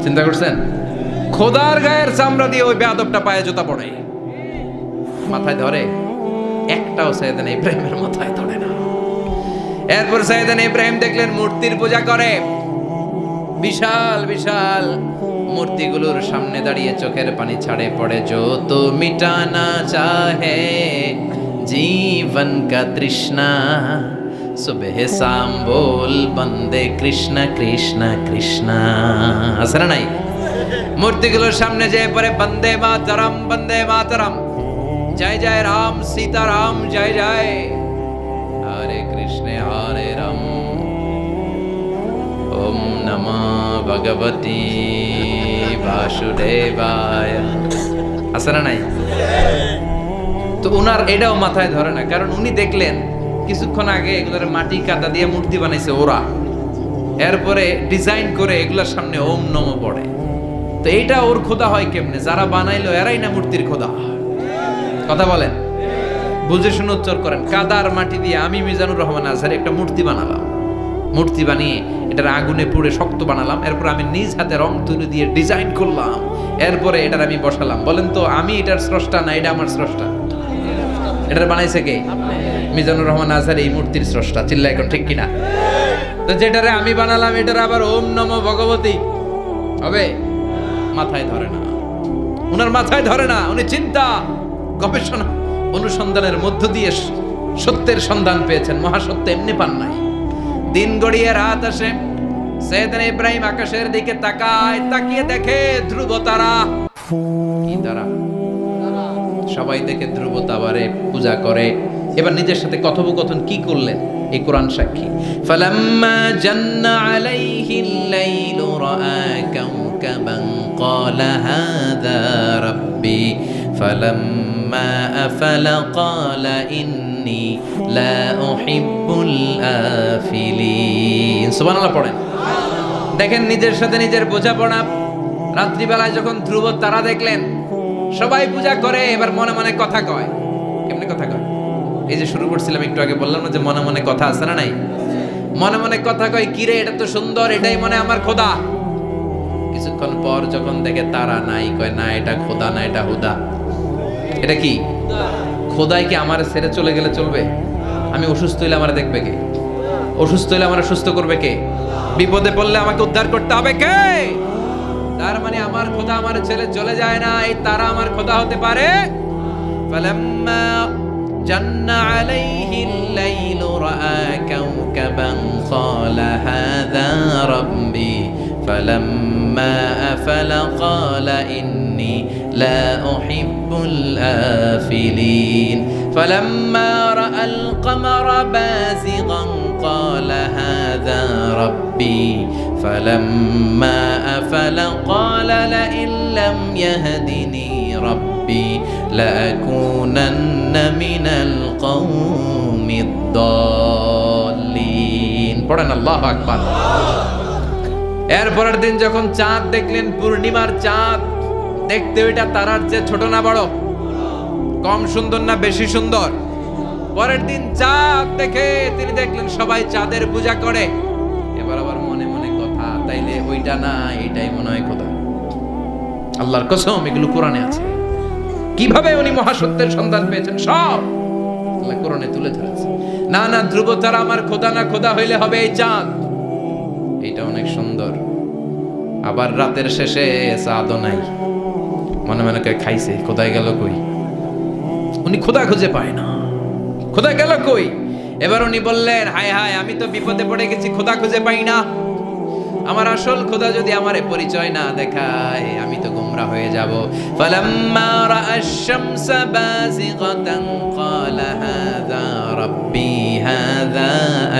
চিন্তা করছেন? খোদার গায়ের চামড়া দিয়ে ওই বেয়াদবটা পায়ে জুতা পড়ে, মাথায় ধরে? একটাও সাইয়েদানা ইব্রাহিমের মাথায় ধরে না। এরপর সাইয়েদানা ইব্রাহিম দেখলেন মূর্তির পূজা করে। বিশাল বিশাল মূর্তিগুলোর সামনে দাঁড়িয়ে চোখের পানি ছাড়ে পড়ে। जो तो मिटाना चाहे जीवन का तृष्णा सुबह शाम बोल बंदे कृष्ण कृष्ण कृष्ण। আছে না নাই? মূর্তিগুলোর সামনে যেয়ে পড়ে বন্দে মাতরম, বন্দে মাতরম, জয় জয় রাম সীতারাম, জয় জয় হরে কৃষ্ণ হরে রাম, ওম নমঃ ভগবতে বাসুদেবায়। আছে না নাই? তো উনার এটাও মাথায় ধরে না, কারণ উনি দেখলেন কিছুক্ষণ আগে এগুলোর মাটি কাদা দিয়ে মূর্তি বানাইছে ওরা, এরপরে ডিজাইন করে এগুলোর সামনে ওম নমঃ পড়ে। তো এইটা ওর খোদা হয় কেমনে? যারা বানাইলো এরাই না মূর্তির খোদা। কথা বলেন, বুঝে শুনে উচ্চার করেন। কাদার মাটি দিয়ে আমি মিজানুর রহমান আজহারি একটা মূর্তি বানালাম, মূর্তি বানিয়ে এটার আগুনে পুড়ে শক্ত বানালাম, এরপর আমি নিজ হাতে রং তুলি দিয়ে ডিজাইন করলাম, এরপরে এটার আমি বসালাম। বলেন তো আমি এটার স্রষ্টা না এটা আমার স্রষ্টা? এটার বানাইছে কে? মিজানুর রহমান আজহারি এই মূর্তির স্রষ্টা। চিল্লা এখন ঠিক কিনা? তো যেটারে আমি বানালাম এটার আবার ওম নমঃ ভগবতী হবে? মাথায় ধরে না, উনার মাথায় ধরে না। উনি চিন্তা, গবেষণা, অনুসন্ধানের মধ্য দিয়ে সত্যের সন্ধান পেয়েছেন। মহাসত্য এমনি পান নাই। দিন গড়িয়ে রাত আসে, সাইয়েদনা ইব্রাহিম আকাশের দিকে তাকায়, তাকিয়ে দেখে ধ্রুব তারা। কি তারা? সবাই দেখে ধ্রুব তারারে পূজা করে। এবার নিজের সাথে কথোপকথন কি করলেন এই কোরআন সাক্ষী। ফালাম্মা জান্না আলাইহিল লাইলু রাআ কাওকাবান ক্বালা হাযা রাব্বি ফালাম্মা আফালা ক্বালা ইন্নী লা উহিব্বুল আফিলিন। সুবহানাল্লাহ পড়েন। দেখেন নিজের সাথে নিজের বোঝাপড়া। রাত্রিবেলায় যখন ধ্রুব তারা দেখলেন সবাই পূজা করে, এবার মনে মনে কথা কয়। কেমনে কথা কয়? এই যে শুরু করছিলাম একটু আগে, বললাম না যে মনে মনে কথা আছে না নাই? মনে মনে কথা কয়, কিরে এটা তো সুন্দর, এটাই মনে আমার খোদা। কিছুক্ষণ পর যখন দেখে তারা নাই, কয় না এটা খোদা না, এটা হুদা। এটা কি? খোদাই কি আমার ছেড়ে চলে গেলে চলবে? আমি অসুস্থ হইলে আমার দেখবে কে? অসুস্থ হইলে আমার সুস্থ করবে কে? বিপদে পড়লে আমাকে উদ্ধার করতে হবে কে? তার মানে আমার খোদা আমার ছেড়ে চলে যায় না, এই তারা আমার খোদা হতে পারে। ফালাম্মা জান্না আলাইহিল লাইলু রাআ কাওকাবান ক্বালা হাযা রাব্বি ফালাম্মা আফালা ক্বালা ইন্নী লা উহিব্বুল আফিলিন ফালাম্মা রাআল কমারা বাযিগান ক্বালা হাযা রাব্বি ফালাম্মা আফালা ক্বালা লাইন লাম ইয়াহদিনি রাব্বি লাকুনান্না মিনাল কওমিদ দাল্লিন। পড়েন আল্লাহু আকবার। এরপরের দিন যখন চাঁদ দেখলেন, পূর্ণিমার চাঁদ, দেখতে ওইটা তারার চেয়ে ছোট না বড়? কম সুন্দর না বেশি সুন্দর? পরের দিন চাঁদ দেখে তিনি দেখলেন সবাই চাঁদের পূজা করে। এবার আবার মনে মনে কথা, তাইলে ওইটা না এইটাই মনে হয় খোদা। আল্লাহর কসম এগুলো কোরআনে আছে। কিভাবে উনি মহাসত্যের সন্ধান পেয়েছেন সব আল্লাহ কোরআনে তুলে ধরেছে। না না, ধ্রুব তারা আমার খোদা না, খোদা হইলে হবে এই চাঁদ। এটা অনেক সুন্দর। আবার রাতের শেষে চাঁদও নাই, মনে মনে খাইছে খোদাই গেল কই? উনি খোদা খুঁজে পায় না, খোদা গেল কই? এবার উনি বললেন, হায় হায়, আমি তো বিপদে পড়ে গেছি, খোদা খুঁজে পাই না। আমার আসল খোদা যদি আমারে পরিচয় না দেখায় আমি তো গোমরা হয়ে যাব। ফালাম্মা রাআশ শামসা বাযিগাতান ক্বালা হাযা রাব্বি হাযা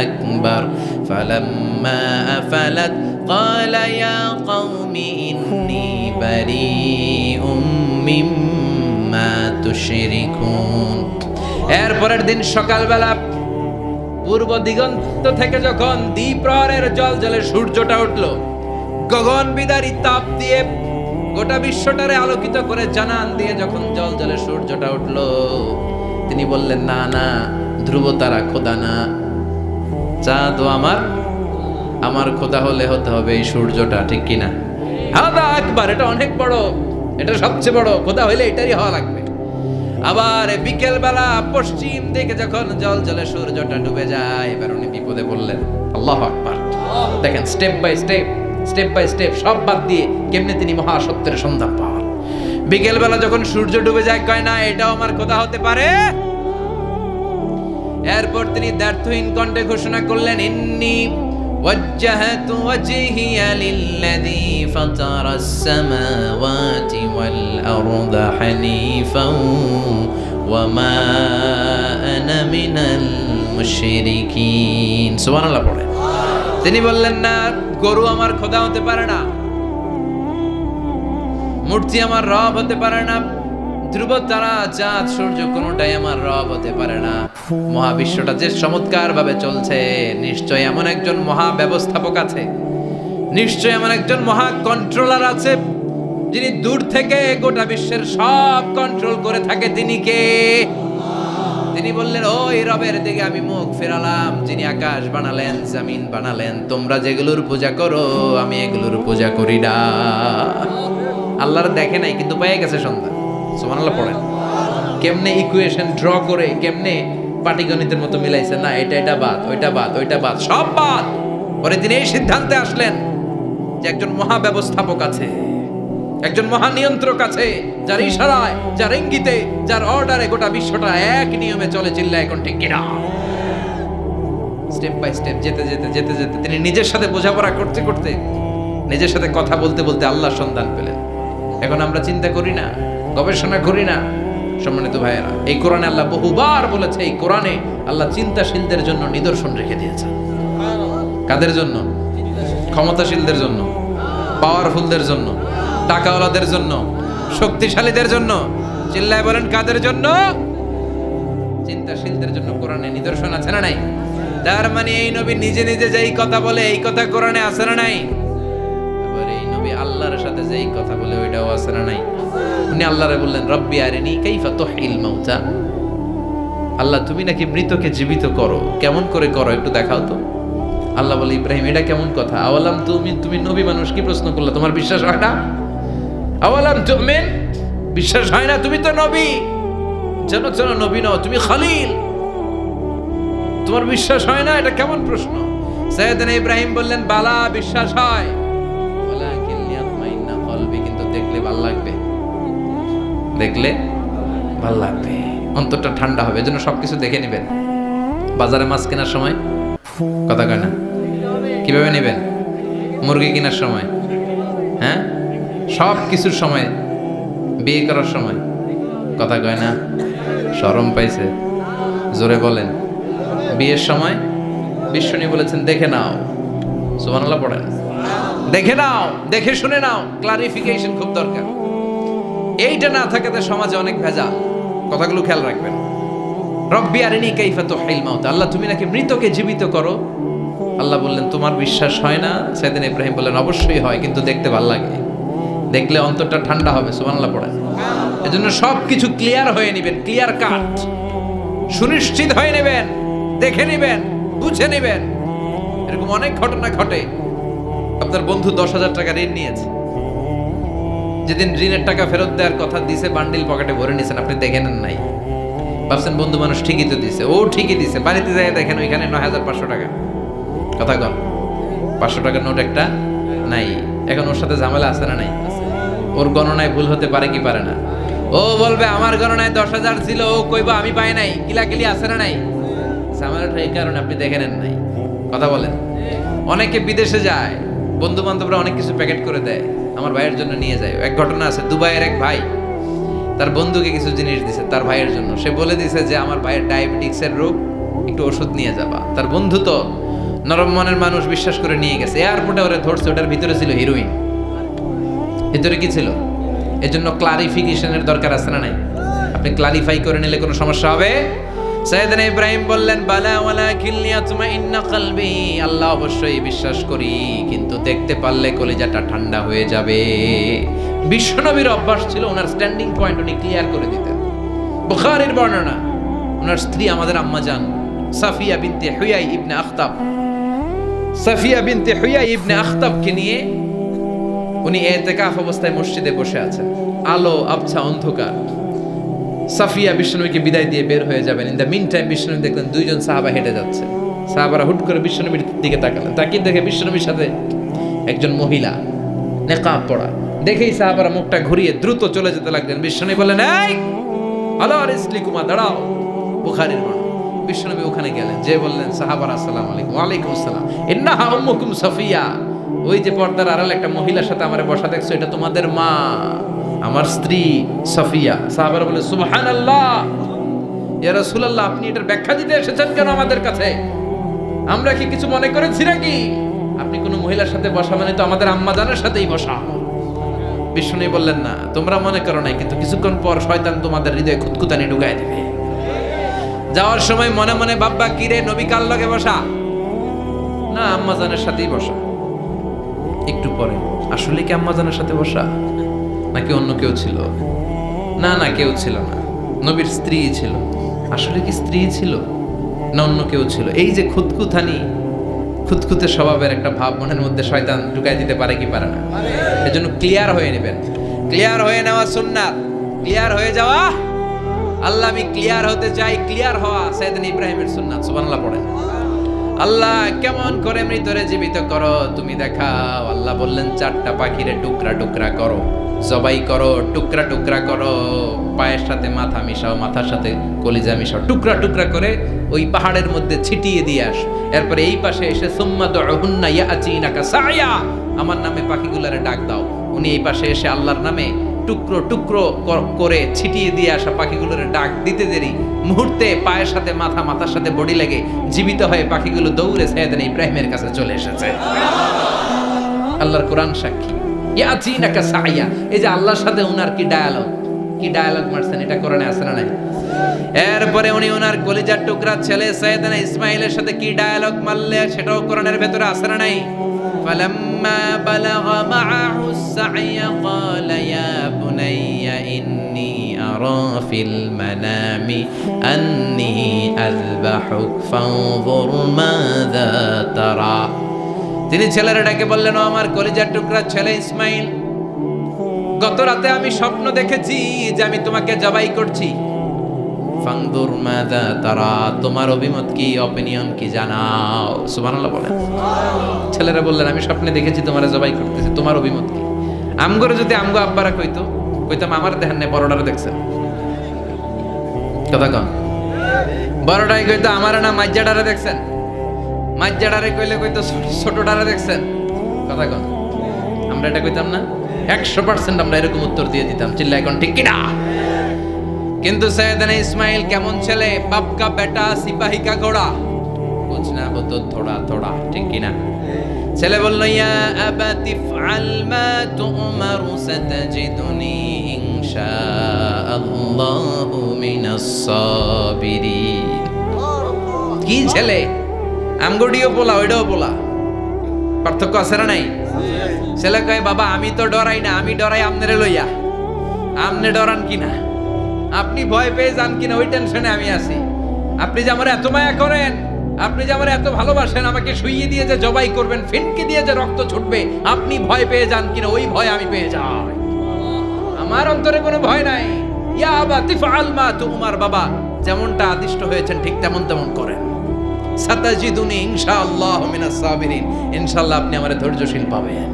আকবার ফালাম্মা আফালাত ক্বালা ইয়া কওমি ইন্নী বারীউম মিম্মা তুশরিকুন। এরপরের দিন সকালবেলা পূর্ব দিগন্ত থেকে যখন দ্বিপ্রহরের জলজলে সূর্যটা উঠল, গগন বিদারী তাপ দিয়ে গোটা বিশ্বটারে আলোকিত করে জানান দিয়ে যখন জলজলে সূর্যটা উঠল, তিনি বললেন না না, ধ্রুব তারা খোদা না, চাঁদ আমার খোদা হলে হতে হবে এই সূর্যটা, ঠিক কিনা? হাদা আকবার, এটা অনেক বড়, এটা সবচেয়ে বড়, খোদা হইলে এটারই হওয়া লাগবে। আবার বিকেল বেলা পশ্চিম দিকে যখন জলজলে সূর্যটা ডুবে যায়, এবার উনি বিপদে পড়লেন। আল্লাহু আকবার। দেখেন স্টেপ বাই স্টেপ সব বাদ দিয়ে কেমনে তিনি মহাসত্যের সন্ধান পান। বিকেল বেলা যখন সূর্য ডুবে যায়, কয় না এটাও আমার খোদা হতে পারে। এরপর তিনি দ্ব্যর্থহীন কণ্ঠে ঘোষণা করলেন, ইন্নী ওয়াজ্জাহাতু ওয়াজহিয়া লিল্লাযী ফাতারাস সামাওয়াতি ওয়াল আরদা হানিফান ওয়া মা আনা মিনাল মুশরিকিন। সুবহানাল্লাহ পড়ে। তিনি বললেন না, গরু আমার খোদা হতে পারে না, মূর্তি আমার রব হতে পারে না, ধ্রুব তারা চাঁদ সূর্য কোনটাই আমার রব হতে পারে না। মহাবিশ্বটা যে চমৎকার ভাবে চলছে, নিশ্চয় এমন একজন মহা ব্যবস্থাপক আছে, নিশ্চয় এমন একজন মহা কন্ট্রোলার আছে, যিনি দূর থেকে গোটা বিশ্বের সব কন্ট্রোল করে থাকে। তিনি কে? তিনি বললেন, ওই রবের দিকে আমি মুখ ফেরালাম, যিনি আকাশ বানালেন, জমিন বানালেন। তোমরা যেগুলোর পূজা করো আমি এগুলোর পূজা করি না। আল্লাহর দেখে নাই কিন্তু পেয়ে গেছে সন্তান। সুবহানাল্লাহ পড়েন। কেমনে ইকুয়েশন ড্র করে, কেমনে পাটিগণিতের মতো মিলাইছে, না এটা বাদ, ওইটা বাদ, সব বাদ। পরে তিনি এই সিদ্ধান্তে আসলেন যে একজন মহা ব্যবস্থাপক আছে, একজন মহা নিয়ন্ত্রক আছে, যার ইশারায়, যার ইঙ্গিতে, যার অর্ডারে গোটা বিশ্বটা এক নিয়মে চলে। চিল্লায় এখন ঠিক কিনা? স্টেপ বাই স্টেপ যেতে তিনি নিজের সাথে বোঝাপড়া করতে নিজের সাথে কথা বলতে আল্লাহর সন্ধান পেলেন। এখন আমরা চিন্তা করি না, গবেষণা করি না। সম্মানিত ভাইয়েরা, এই কোরআনে আল্লাহ বহুবার বলেছে, এই কোরআনে আল্লাহ চিন্তাশীলদের জন্য নিদর্শন রেখে দিয়েছেন। কাদের জন্য? ক্ষমতাশীলদের জন্য, পাওয়ারফুলদের জন্য, টাকাওয়ালাদের জন্য, শক্তিশালীদের জন্য। চিল্লায় বলেন কাদের জন্য? চিন্তাশীলদের জন্য কোরআনে নিদর্শন আছে না নাই? তার মানে এই নবী নিজে যেই কথা বলে এই কথা কোরআনে আছে না নাই? আবার এই নবী আল্লাহর সাথে যেই কথা বলে ওইটাও আছে না নাই? উনি আল্লাহরে বললেন, রব্বি আরিনি কাইফা তুহিল মাউতা। আল্লাহ তুমি নাকি মৃতকে জীবিত করো, কেমন করে করো একটু দেখাও তো। আল্লাহ বলে, ইব্রাহিম এটা কেমন কথা? আওয়ালাম তুমি নবী মানুষ, কি প্রশ্ন করলা? তোমার বিশ্বাস হয় না? আওয়ালাম তুমিন, বিশ্বাস হয় না? তুমি তো নবী, জানো নবী নও, তুমি খলিল, তোমার বিশ্বাস হয় না? এটা কেমন প্রশ্ন? সাইয়েদনা ইব্রাহিম বললেন, বালা বিশ্বাস হয়, ওয়ালাকিন লিয়াতমাইন্না কলবি, কিন্তু দেখলে ভালো লাগবে, দেখলে ভালো লাগবে, অন্তরটা ঠান্ডা হবে। এজন্য সবকিছু দেখে নেবেন। বাজারে মাছ কেনার সময় কথা কয় না, কিভাবে নেবেন? মুরগি কেনার সময়, হ্যাঁ, সব কিছুর সময়, বিয়ে করার সময় কথা কয় না, শরম পাইছে, জোরে বলেন। বিয়ের সময় বিশ্বনী বলেছেন, দেখে নাও। সুবহানাল্লাহ পড়েন। দেখে নাও, দেখে শুনে নাও, ক্লারিফিকেশন খুব দরকার। এইটা না থাকাতে সমাজে অনেক ভেজাল। কথাগুলো খেয়াল রাখবেন। রব্বি আরিনি কাইফা তুহিল মাউত, আল্লাহ তুমি নাকি মৃতকে জীবিত করো। আল্লাহ বললেন, তোমার বিশ্বাস হয় না? সাইয়েদনা ইব্রাহিম বললেন, অবশ্যই হয়, কিন্তু দেখতে ভালো লাগে, দেখলে অন্তরটা ঠান্ডা হবে। সুবহানাল্লাহ পড়েন। এজন্য সবকিছু ক্লিয়ার হয়ে নেবেন, ক্লিয়ার কাট, সুনিশ্চিত হয়ে নেবেন, দেখে নেবেন, বুঝে নেবেন। এরকম অনেক ঘটনা ঘটে। আপনার বন্ধু 10,000 টাকা ঋণ নিয়েছে, যেদিন ঋণের টাকা ফেরত দেওয়ার কথা দিছে, বান্ডিল পকেটে ভরে নিয়েছেন, আপনি দেখে নেন নাই। ভাবছেন বন্ধু মানুষ ঠিকই তো দিছে, ও ঠিকই দিছে। বাড়িতে যাই দেখেন ওইখানে 9,500 টাকা। কথা কন, 500 টাকার নোট একটা নাই। এখন ওর সাথে ঝামেলা আছে না নাই? ওর গণনায় ভুল হতে পারে কি পারে না? ও বলবে আমার গণনায় 10,000 ছিল, ও কইবা আমি পাই নাই, কিলাকিলি আছে না নাই? ঝামেলাটা এই কারণে আপনি দেখে নেন নাই। কথা বলেন। অনেকে বিদেশে যায়, বন্ধু বান্ধবরা অনেক কিছু প্যাকেট করে দেয়, আমার ভাইয়ের জন্য নিয়ে যায়। এক ঘটনা আছে, দুবাইয়ের এক ভাই তার বন্ধুকে কিছু জিনিস দিছে তার ভাইয়ের জন্য। সে বলে দিছে যে আমার ভাইয়ের ডায়াবেটিক্সের রোগ, একটু ওষুধ নিয়ে যাবা। তার বন্ধু তো নরম মনের মানুষ, বিশ্বাস করে নিয়ে গেছে। এয়ারপোর্টে ওরা ধরছে, ওটার ভিতরে ছিল হিরোইন। ভিতরে কি ছিল? এজন্য ক্লারিফিকেশনের দরকার আছে না নাই? আপনি ক্লারিফাই করে নিলে কোনো সমস্যা হবে? সাইয়েদনা ইব্রাহিম বললেন, বালা ওয়ালাকিন লিয়াতমাইন্না কলবি, আল্লাহ অবশ্যই বিশ্বাস করি, কিন্তু দেখতে পারলে কলিজাটা ঠান্ডা হয়ে যাবে। বিশ্বনবীর অভ্যাস ছিল ওনার স্ট্যান্ডিং পয়েন্ট উনি ক্লিয়ার করে দিতেন। বুখারীর বর্ণনা, ওনার স্ত্রী আমাদের আম্মা জান সাফিয়া বিনতে হুয়াই ইবনে আখতাব, সাফিয়া বিনতে হুয়াই ইবনে আখতাবকে নিয়ে উনি ইতিকাফ অবস্থায় মসজিদে বসে আছেন। আলো আবছা অন্ধকার। সাফিয়া বিশ্বনবীকে বিদায় দিয়ে বের হয়ে যাবেন। ইন দ্য মিন টাইম বিশ্বনবী দেখলেন দুইজন সাহাবা হেঁটে যাচ্ছে। সাহাবারা হুট করে বিশ্বনবীর দিকে তাকালেন। তাকিয়ে দেখে বিশ্বনবীর সাথে একজন মহিলা, নেকাব পরা। দেখেই সাহাবারা মুখটা ঘুরিয়ে দ্রুত চলে যেতে লাগলেন। বিশ্বনবী বললেন, এই আলা রিসলিকুমা, দাঁড়াও। বুখারীর বর্ণনা। বিশ্বনবী ওখানে গেলেন, যে বললেন সাহাবারা আসসালামু আলাইকুম। ওয়ালাইকুম আসসালাম। ইন্নাহা উম্মুকুম সাফিয়া, ওই যে পর্দার আড়াল একটা মহিলার সাথে আমারে বসা দেখছো, এটা তোমাদের মা, আমার স্ত্রী সাফিয়া। সাহাবারা বলে, সুবহানাল্লাহ, ইয়া রাসূলুল্লাহ, আপনি এটার ব্যাখ্যা দিতে এসেছেন কেন আমাদের কাছে? আমরা কি কিছু মনে করেছি নাকি? আপনি কোনো মহিলার সাথে বসা মানে তো আমাদের আম্মা জানের সাথেই বসা। বিষ্ণু বললেন, না, তোমরা মনে করো নাই, কিন্তু কিছুক্ষণ পর শয়তান তোমাদের হৃদয়ে খুঁতখুঁতানি ঢুকায় দেবে। যাওয়ার সময় মনে মনে ভাববা, কি রে, নবী কার লগে বসা? না, আম্মা জানের সাথেই বসা। একটু পরে, আসলে কি আম্মা জানের সাথে বসা নাকি অন্য কেউ ছিল? না না, কেউ ছিল না, নবীর স্ত্রী ছিল। আসলে কি স্ত্রী ছিল না অন্য কেউ ছিল? এই যে খুঁতখুঁতানি, খুঁতখুঁতে স্বভাবের একটা ভাব মনের মধ্যে শয়তান ঢুকাই দিতে পারে কি পারে না? এজন্য ক্লিয়ার হয়ে নেবেন। ক্লিয়ার হয়ে নেওয়া সুন্নাত, ক্লিয়ার হয়ে যাওয়া। আল্লাহ, আমি ক্লিয়ার হতে চাই, ক্লিয়ার হওয়া সাইয়েদনা ইব্রাহিমের সুন্নাত। সুবহানাল্লাহ পড়েন। আল্লাহ, কেমন করে মৃতরে জীবিত করো তুমি দেখাও। আল্লাহ বললেন, 4টা পাখিরে টুকরা টুকরা করো, জবাই করো, টুকরা টুকরা করো, পায়ের সাথে মাথা মিশাও, মাথার সাথে কলিজা মিশাও, টুকরা টুকরা করে ওই পাহাড়ের মধ্যে ছিটিয়ে দিয়ে আস। এরপরে এই পাশে এসে সুম্মা দুহুন্না ইয়াতিনাকা সায়া, আমার নামে পাখিগুলারে ডাক দাও। উনি এই পাশে এসে আল্লাহর নামে টুকরো টুকরো করে ছিটিয়ে দিয়ে আসা পাখিগুলোর ডাক দিতে দেরি মুহূর্তে পায়ের সাথে মাথা, মাথার সাথে বডি লেগে জীবিত হয়ে পাখিগুলো দৌড়ে সাইয়েদনা ইব্রাহিমের কাছে চলে এসেছে। আল্লাহর কোরআন সাক্ষী। ইয়াতিনাকা সায়া, এই যে আল্লাহর সাথে উনার কি ডায়ালগ মারছেন, এটা কোরআনে আছে না নাই? এরপরে উনি ওনার কলিজার টুকরা ছেলে সাইয়েদনা ইসমাইলের সাথে কি ডায়ালগ মারলে, সেটাও কোরআনের ভেতরে আছে না নাই? فلما بلغ معه السعي قال يا بني إني أرى في المنام أني أذبحك فانظر ماذا ترى। তিনি ছেলের ডাকে বললেন, ও আমার কলিজার টুকরা ছেলে ইসমাইল, গত রাতে আমি স্বপ্ন দেখেছি যে আমি তোমাকে জবাই করছি। ফাংদুর মাযা তারা, তোমার অভিমত কি, অপিনিয়ন কি জানাও। সুবহানাল্লাহ বলেন। ছেলেরা বললেন, আমি স্বপ্নে দেখেছি তোমারে জবাই করতেছি, তোমার অভিমত কি? আমগরে যদি আমগো আব্বারা কইতাম আমার দেখেন না, বড়ডারে দেখছেন। কথা কন, বড়ডাই কইতো আমার না মাইজাডারে দেখছেন, মাইজাডারে কইতো ছোটডারে দেখছেন। কথা কন, আমরা এটা কইতাম না? 100% আমরা এরকম উত্তর দিয়ে দিতাম। চিল্লাই কোন ঠিক কিনা? কিন্তু সাইয়েদনা ইসমাইল কেমন ছেলে, বাপ কা বেটা সিপাহি কা ঘোড়া, কুছ না হো তো থোড়া থোড়া, ঠিক কিনা? ছেলে বলল, ইয়া আবাতি ফাল মা তুমারু সাতাজিদুনি ইনশাআল্লাহু মিনাস সাবিরিন। কি ছেলে, আমগডিও বলা ওইটাও বলা, পার্থক্য আছে না নাই? ছেলে কয়, বাবা আমি তো ডরাই না, আমি ডরাই আমনেরে লইয়া। আমনে ডরান কিনা, আপনি ভয় পেয়ে যান কিনা, ওই টেনশনে আমি আছি। আপনি যে আমার এত মায়া করেন, আপনি যে আমার এত ভালোবাসেন, আমাকে শুইয়ে দিয়ে যে জবাই করবেন, ফিনকে দিয়ে যে রক্ত ছুটবে, আপনি ভয় পেয়ে যান কিনা, ওই ভয় আমি পেয়ে যাই। আমার অন্তরে কোনো ভয় নাই। ইয়া আবাতি ফাআল মা তুমার, বাবা যেমনটা আদিষ্ট হয়েছেন ঠিক তেমন করেন। সাতাজিদুনি ইনশাআল্লাহু মিনাস সাবিরিন, ইনশাআল্লাহ আপনি আমারে ধৈর্যশীল পাবেন।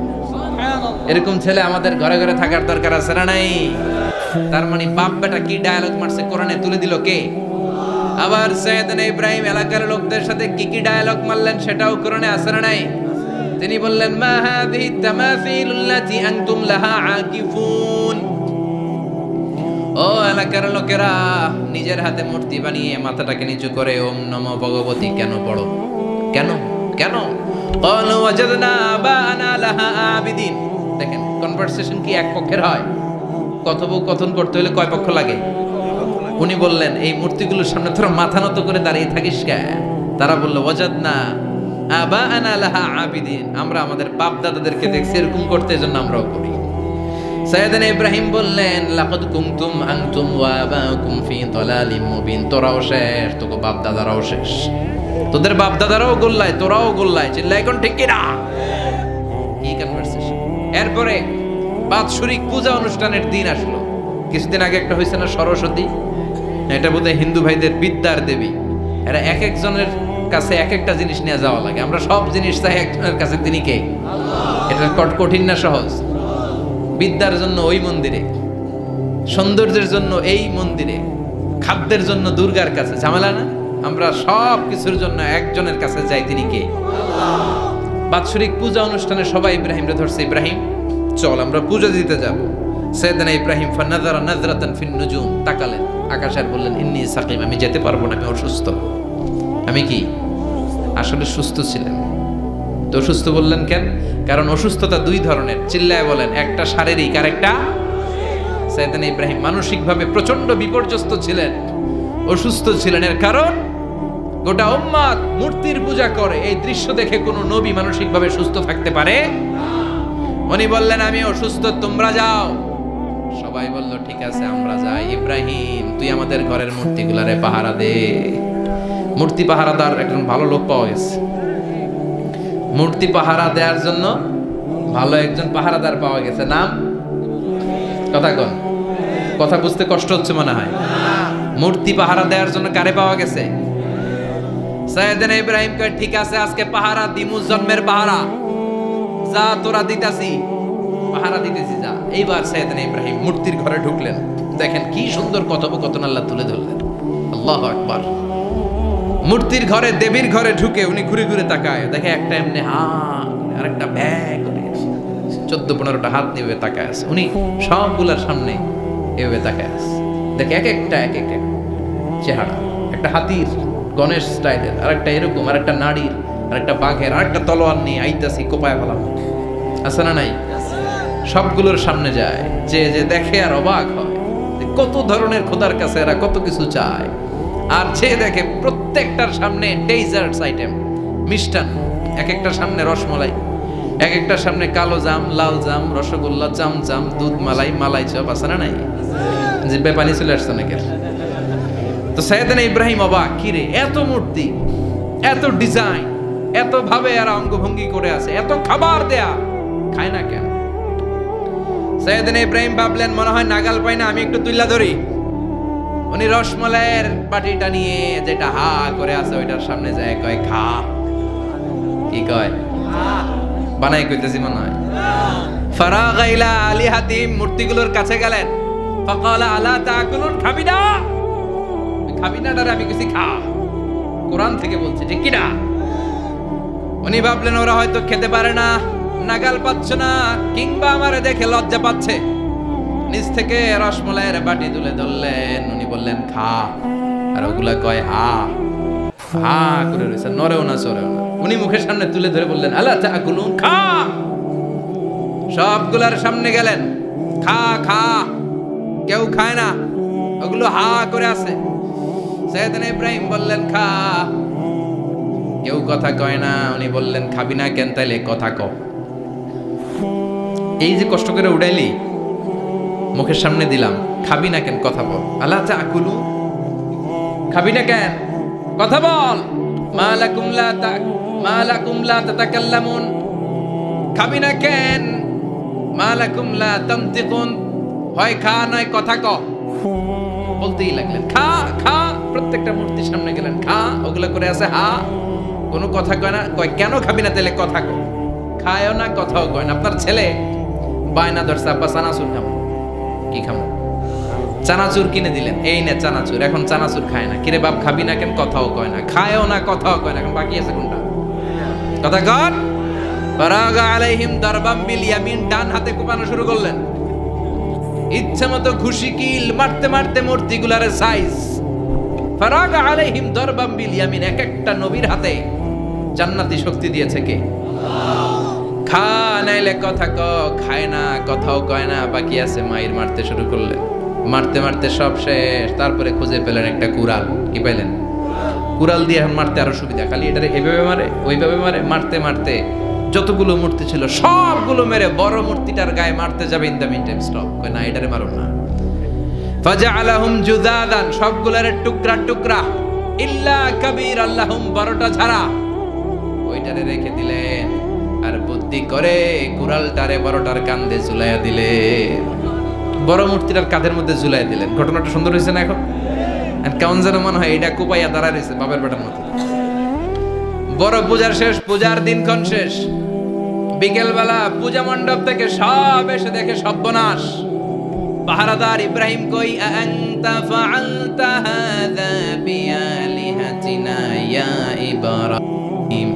এরকম ছেলে আমাদের ঘরে ঘরে থাকার দরকার আছে না নাই? তার মানে বাপ বেটা কি ডায়ালগ মারছে কোরআনে তুলে দিল কে? আবার সাইয়েদনা ইব্রাহিম এলাকার লোকদের সাথে কি কি ডায়ালগ মারলেন সেটাও কোরআনে আছে না নাই? তিনি বললেন মা হাযিহি তামাসিলুল্লাতী আনতুম লাহা আকিফুন। ও এলাকার লোকেরা, নিজের হাতে মূর্তি বানিয়ে মাথাটাকে নিচু করে ওম নমো ভগবতী কেন পড়ো? কেন কেন? ক্বালু ওয়াজাদনা আবানা লাহা আবিদিন। দেখেন কনভারসেশন কি এক পক্ষের হয়? কথোপকথন করতে হলে কয় পক্ষ লাগে? উনি বললেন এই মূর্তিগুলোর সামনে তোরা মাথা নত করে দাঁড়িয়ে থাকিস কেন? তারা বলল ওয়াজাদনা আবানা লাহা আবিদিন, আমরা আমাদের বাপ দাদাদেরকে দেখছি এরকম করতে, এজন্য আমরাও করি। সাইয়েদনা ইব্রাহিম বললেন লাকাদ কুনতুম আনতুম ওয়া আবাকুম ফি দালালিম মুবিন। তোরাও শেষ, তোকে বাপ দাদারাও শেষ, তোদের বাপ দাদারাও গোল্লায়, তোরাও গোল্লায়। চিল্লাই কোন ঠিক কিনা? কি কনভারসেশন। এরপরে বাৎসরিক পূজা অনুষ্ঠানের দিন আসলো। কিছুদিন আগে একটা হয়েছে না সরস্বতী, এটা বোধহয় হিন্দু ভাইদের বিদ্যার দেবী। এরা এক একজনের কাছে এক একটা জিনিস নিয়ে যাওয়া লাগে। আমরা সব জিনিস চাই একজনের কাছে, তিনি কে? এটা কঠিন না সহজ? বিদ্যার জন্য ওই মন্দিরে, সৌন্দর্যের জন্য এই মন্দিরে, খাদ্যের জন্য দুর্গার কাছে, ঝামেলা না? আমরা সব কিছুর জন্য একজনের কাছে যাই, তিনি কে? বাৎসরিক পূজা অনুষ্ঠানে সবাই ইব্রাহিমরে ধরছে, ইব্রাহিম চল আমরা পূজা দিতে যাব। সাইয়েদনা ইব্রাহিম ফানাযারা নাযরাতান ফিন নুজুম, তাকালেন আকাশে আর বললেন ইন্নী সাকিম, আমি যেতে পারবো না, আমি অসুস্থ। আমি কি আসলে সুস্থ ছিলেন? তো অসুস্থ বললেন কেন? কারণ অসুস্থতা দুই ধরনের, চিল্লায় বলেন। একটা শারীরিক আর একটা। সাইয়েদনা ইব্রাহিম মানসিকভাবে প্রচন্ড বিপর্যস্ত ছিলেন, অসুস্থ ছিলেন। এর কারণ গোটা উম্মাত মূর্তির পূজা করে, এই দৃশ্য দেখে কোনো নবী মানসিকভাবে সুস্থ থাকতে পারে না। উনি বললেন আমি অসুস্থ, তোমরা যাও। সবাই বলল ঠিক আছে আমরা যাই। ইব্রাহিম তুই আমাদের ঘরের মূর্তিগুলারে পাহারা দে। মূর্তি পাহারাদার একজন ভালো লোক পাওয়া গেছে, মূর্তি পাহারা দেওয়ার জন্য ভালো একজন পাহারাদার পাওয়া গেছে। নাম? কথা কন, কথা বুঝতে কষ্ট হচ্ছে মনে হয়। মূর্তি পাহারা দেওয়ার জন্য কারে পাওয়া গেছে? সাইয়েদনা ইব্রাহিম কয় ঠিক আছে আজকে পাহারা দিমু, জন্মের পাহারা। যা তোরা দিতাছি, পাহারা দিতেছি যা। এইবার সাইয়েদনা ইব্রাহিম মূর্তির ঘরে ঢুকলেন। দেখেন কি সুন্দর কথোপকথন আল্লাহ তুলে ধরলেন। আল্লাহু আকবার। মূর্তির ঘরে, দেবীর ঘরে ঢুকে উনি ঘুরে ঘুরে তাকায়, দেখে একটা এমনি আর একটা ব্যাগ করে 14-15টা হাত নিয়ে তাকায় আছে। উনি সবগুলার সামনে এভাবে তাকায় আছে, দেখে এক একটা এক এক চেহারা। একটা হাতির গণেশ স্টাইলের, আর একটা এরকম, আর একটা নারীর, আর একটা বাঘের, আর একটা তলোয়ার নিয়ে আইতাছি কোপায় ফেলাম। আছে না নাই? সবগুলোর সামনে যায়, যে যে দেখে আর অবাক হয় কত ধরনের খোদার কাছে এরা কত কিছু চায়। আর যে দেখে প্রত্যেকটার সামনে ডেজার্টস আইটেম, মিষ্টান্ন, এক একটার সামনে রসমলাই, এক একটার সামনে কালো জাম, লাল জাম, রসগোল্লা, চামচাম, দুধ মালাই, মালাই চপ। আছে না নাই? যে বেপানি চলে আসছে অনেকের। তো সাইয়েদনা ইব্রাহিম অবাক, কি রে এত মূর্তি, এত ডিজাইন, এত ভাবে এরা অঙ্গভঙ্গি করে আছে, এত খাবার দেয়া, খায় না কেন? সাইয়েদনা ইব্রাহিম ভাবলেন মনে হয় নাগাল পাই না, আমি একটু তুইলা ধরি। উনি রসমলাইয়ের বাটিটা নিয়ে যেটা হা করে আছে ওইটার সামনে যায়, কয় খা। কি কয়? বানাই কইতেছি মনে হয়। ফারাগা ইলা আলিহাতিম, মূর্তিগুলোর কাছে গেলেন। ফাকালা আলা তাকুলুন, খাবি না? খাবি না ডারে আমি কিছু খা, কোরআন থেকে বলছে ঠিক কি না? উনি ভাবলেন ওরা হয়তো খেতে পারে না, নাগাল পাচ্ছে না, কিংবা আমারে দেখে লজ্জা পাচ্ছে। নিজ থেকে রসমলাইয়ের বাটি তুলে ধরলেন। উনি বললেন খা, আর ওগুলা কয় হা হা করে রয়েছে, নরেও না চড়েও না। উনি মুখের সামনে তুলে ধরে বললেন আলা তাকুলুন, খা। সবগুলার সামনে গেলেন, খা খা। কেউ খায় না, ওগুলো হা করে আছে। সাইয়েদনা ইব্রাহিম বললেন খা, কেউ কথা কয় না। উনি বললেন খাবি না কেন? তাইলে কথা ক। এই যে কষ্ট করে উড়াইলি, মুখের সামনে দিলাম, খাবি না কেন? কথা বল। আলা তাকুলু, খাবি না কেন? কথা বল। মালাকুম লা তাতাকাল্লামুন, খাবি না কেন? মালাকুম লা তানতিকুন, হয় খা নয় কথা ক। বলতেই লাগলেন খা খা। প্রত্যেকটা মূর্তির সামনে গেলেন, খা। ওগুলা করে আছে হা, কোনো কথা কয় না। কয় কেন খাবি না? তাহলে কথা ক। খায়ও না, কথাও কয় না। আপনার ছেলে বায়না ধরছে আব্বা চানাচুর খাবো। কি খাবো? চানাচুর কিনে দিলেন, এই না চানাচুর। এখন চানাচুর খায় না। কিরে বাপ খাবি না কেন? কথাও কয় না, খায়ও না, কথাও কয় না। এখন বাকি আছে কোনটা? কথা কর। ফারাগা আলাইহিম দারবাম বিল ইয়ামিন, ডান হাতে কোপানো শুরু করলেন। ইচ্ছা মতো ঘুষি কিল মারতে মারতে মূর্তিগুলার সাইজ। ফারাগা আলাইহিম দারবাম বিল ইয়ামিন, এক একটা নবীর হাতে জান্নাতি শক্তি দিয়েছে কে? খা নাইলে কথা ক, খায় না, কথাও কয় না, বাকি আছে মাইর। মারতে শুরু করলেন, মারতে মারতে সব শেষ। তারপরে খুঁজে পেলেন একটা কুড়াল। কি পাইলেন? কুড়াল দিয়ে এখন মারতে আরো সুবিধা। খালি এটারে এইভাবে মারে, ওইভাবে মারে। মারতে মারতে যতগুলো মূর্তি ছিল সবগুলো মেরে বড় মূর্তিটার গায়ে মারতে যাবে, in the meantime stop, কই না এটারে মারো না। ফাজআলাহুম জুদাদান, সবগুলোর টুকরা টুকরা, ইল্লা কাবীর আল্লাহুম, বড়টা ছাড়া ওইটারে রেখে দিলেন। আর বুদ্ধি করে কুড়ালটারে বড়টার কাঁধে ঝুলাইয়া দিলেন, বড় মূর্তিটার কাঁধের মধ্যে ঝুলাইয়া দিলেন। ঘটনাটা সুন্দর হয়েছে না? এখন কেমন যেন মনে হয় এটা কোপাইয়া দাঁড়া রয়েছে বাপের বেটার মতো। বড় পূজার শেষ, পূজার দিনক্ষণ শেষ। বিকেলবেলা পূজা মণ্ডপ থেকে সব এসে দেখে সর্বনাশ। পাহারাদার ইব্রাহিম কই, আনতা ফাআলতা হাযা বিআলিহাতিনা ইয়া ইব্রাহিম।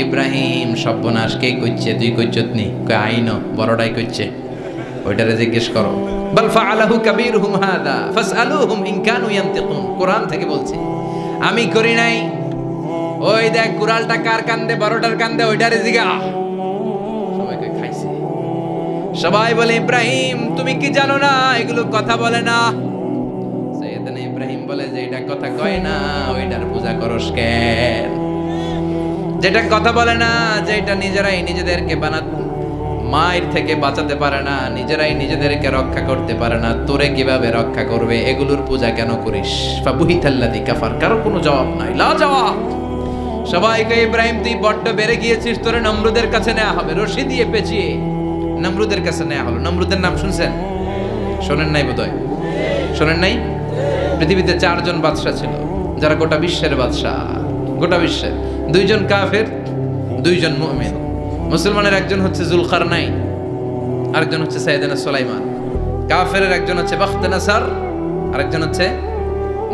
ইব্রাহিম, সর্বনাশ কে কইছে? তুই কইছত নি? কই আইনো, বড়টাই কইছে। ওইটারে জিজ্ঞেস করো। বাল ফাআলাহু কাবীরুহুম হাযা ফাসআলুহুম ইন কানু ইয়ানতিকুন। কোরআন থেকে বলছি, আমি করি নাই। ওই দেখ কুড়ালটা কার কান্দে? বড়টার কান্দে, ওইটারে জিগা। সবাই কই খাইছে। সবাই বলে, ইব্রাহিম তুমি কি জানো না এগুলো কথা বলে না? সাইয়েদনা ইব্রাহিম বলে যে এটা কথা কয় না, ওইটার পূজা করস কেন? যেটা কথা বলে না, যেটা নিজেরাই নিজেদেরকে মায়ের থেকে বাঁচাতে পারে না, নিজেরাই নিজেদেরকে রক্ষা করতে পারে না, তোরে কিভাবে রক্ষা করবে? এগুলোর পূজা কেন করিস? ফাবুহিতাল্লাযী কাফার, কারো কোনো জবাব নাই, লা জবাব। সবাইকে, ইব্রাহিম তুই বড্ড বেড়ে গিয়েছিস, তোরে নমরুদের কাছে নেওয়া হবে। রশি দিয়ে পেঁচিয়ে নমরুদের কাছে নেওয়া হলো। নমরুদের নাম শুনছেন? শোনেন নাই বোধহয়? শোনেন নাই? পৃথিবীতে 4 জন বাদশা ছিল, যারা গোটা বিশ্বের বাদশা। গোটা বিশ্বের 2 জন কাফের, 2 জন মুমিন। মুসলমানের একজন হচ্ছে জুলকারনাইন, আরেকজন হচ্ছে সাইয়েদনা সুলাইমান। কাফেরের একজন হচ্ছে বাখতানাসার, আরেকজন হচ্ছে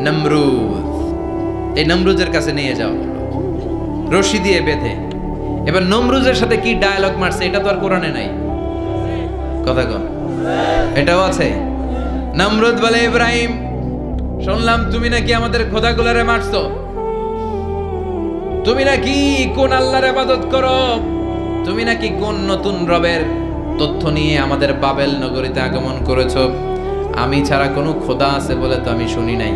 নমরুদ। এই নমরুদের কাছে নিয়ে যাও রশি দিয়ে বেঁধে। এবার নমরুদের সাথে কি ডায়ালগ মারছে এটা তো আর কোরআনে নাই। কথা কন, এটাও আছে। নমরুদ বলে, ইব্রাহিম শুনলাম তুমি নাকি আমাদের খোদাগুলারে মারছো, তুমি নাকি কোন আল্লাহর ইবাদত করো, তুমি নাকি কোন নতুন রবের তথ্য নিয়ে আমাদের বাবেল নগরীতে আগমন করেছো। আমি ছাড়া কোনো খোদা আছে বলে তো আমি শুনি নাই।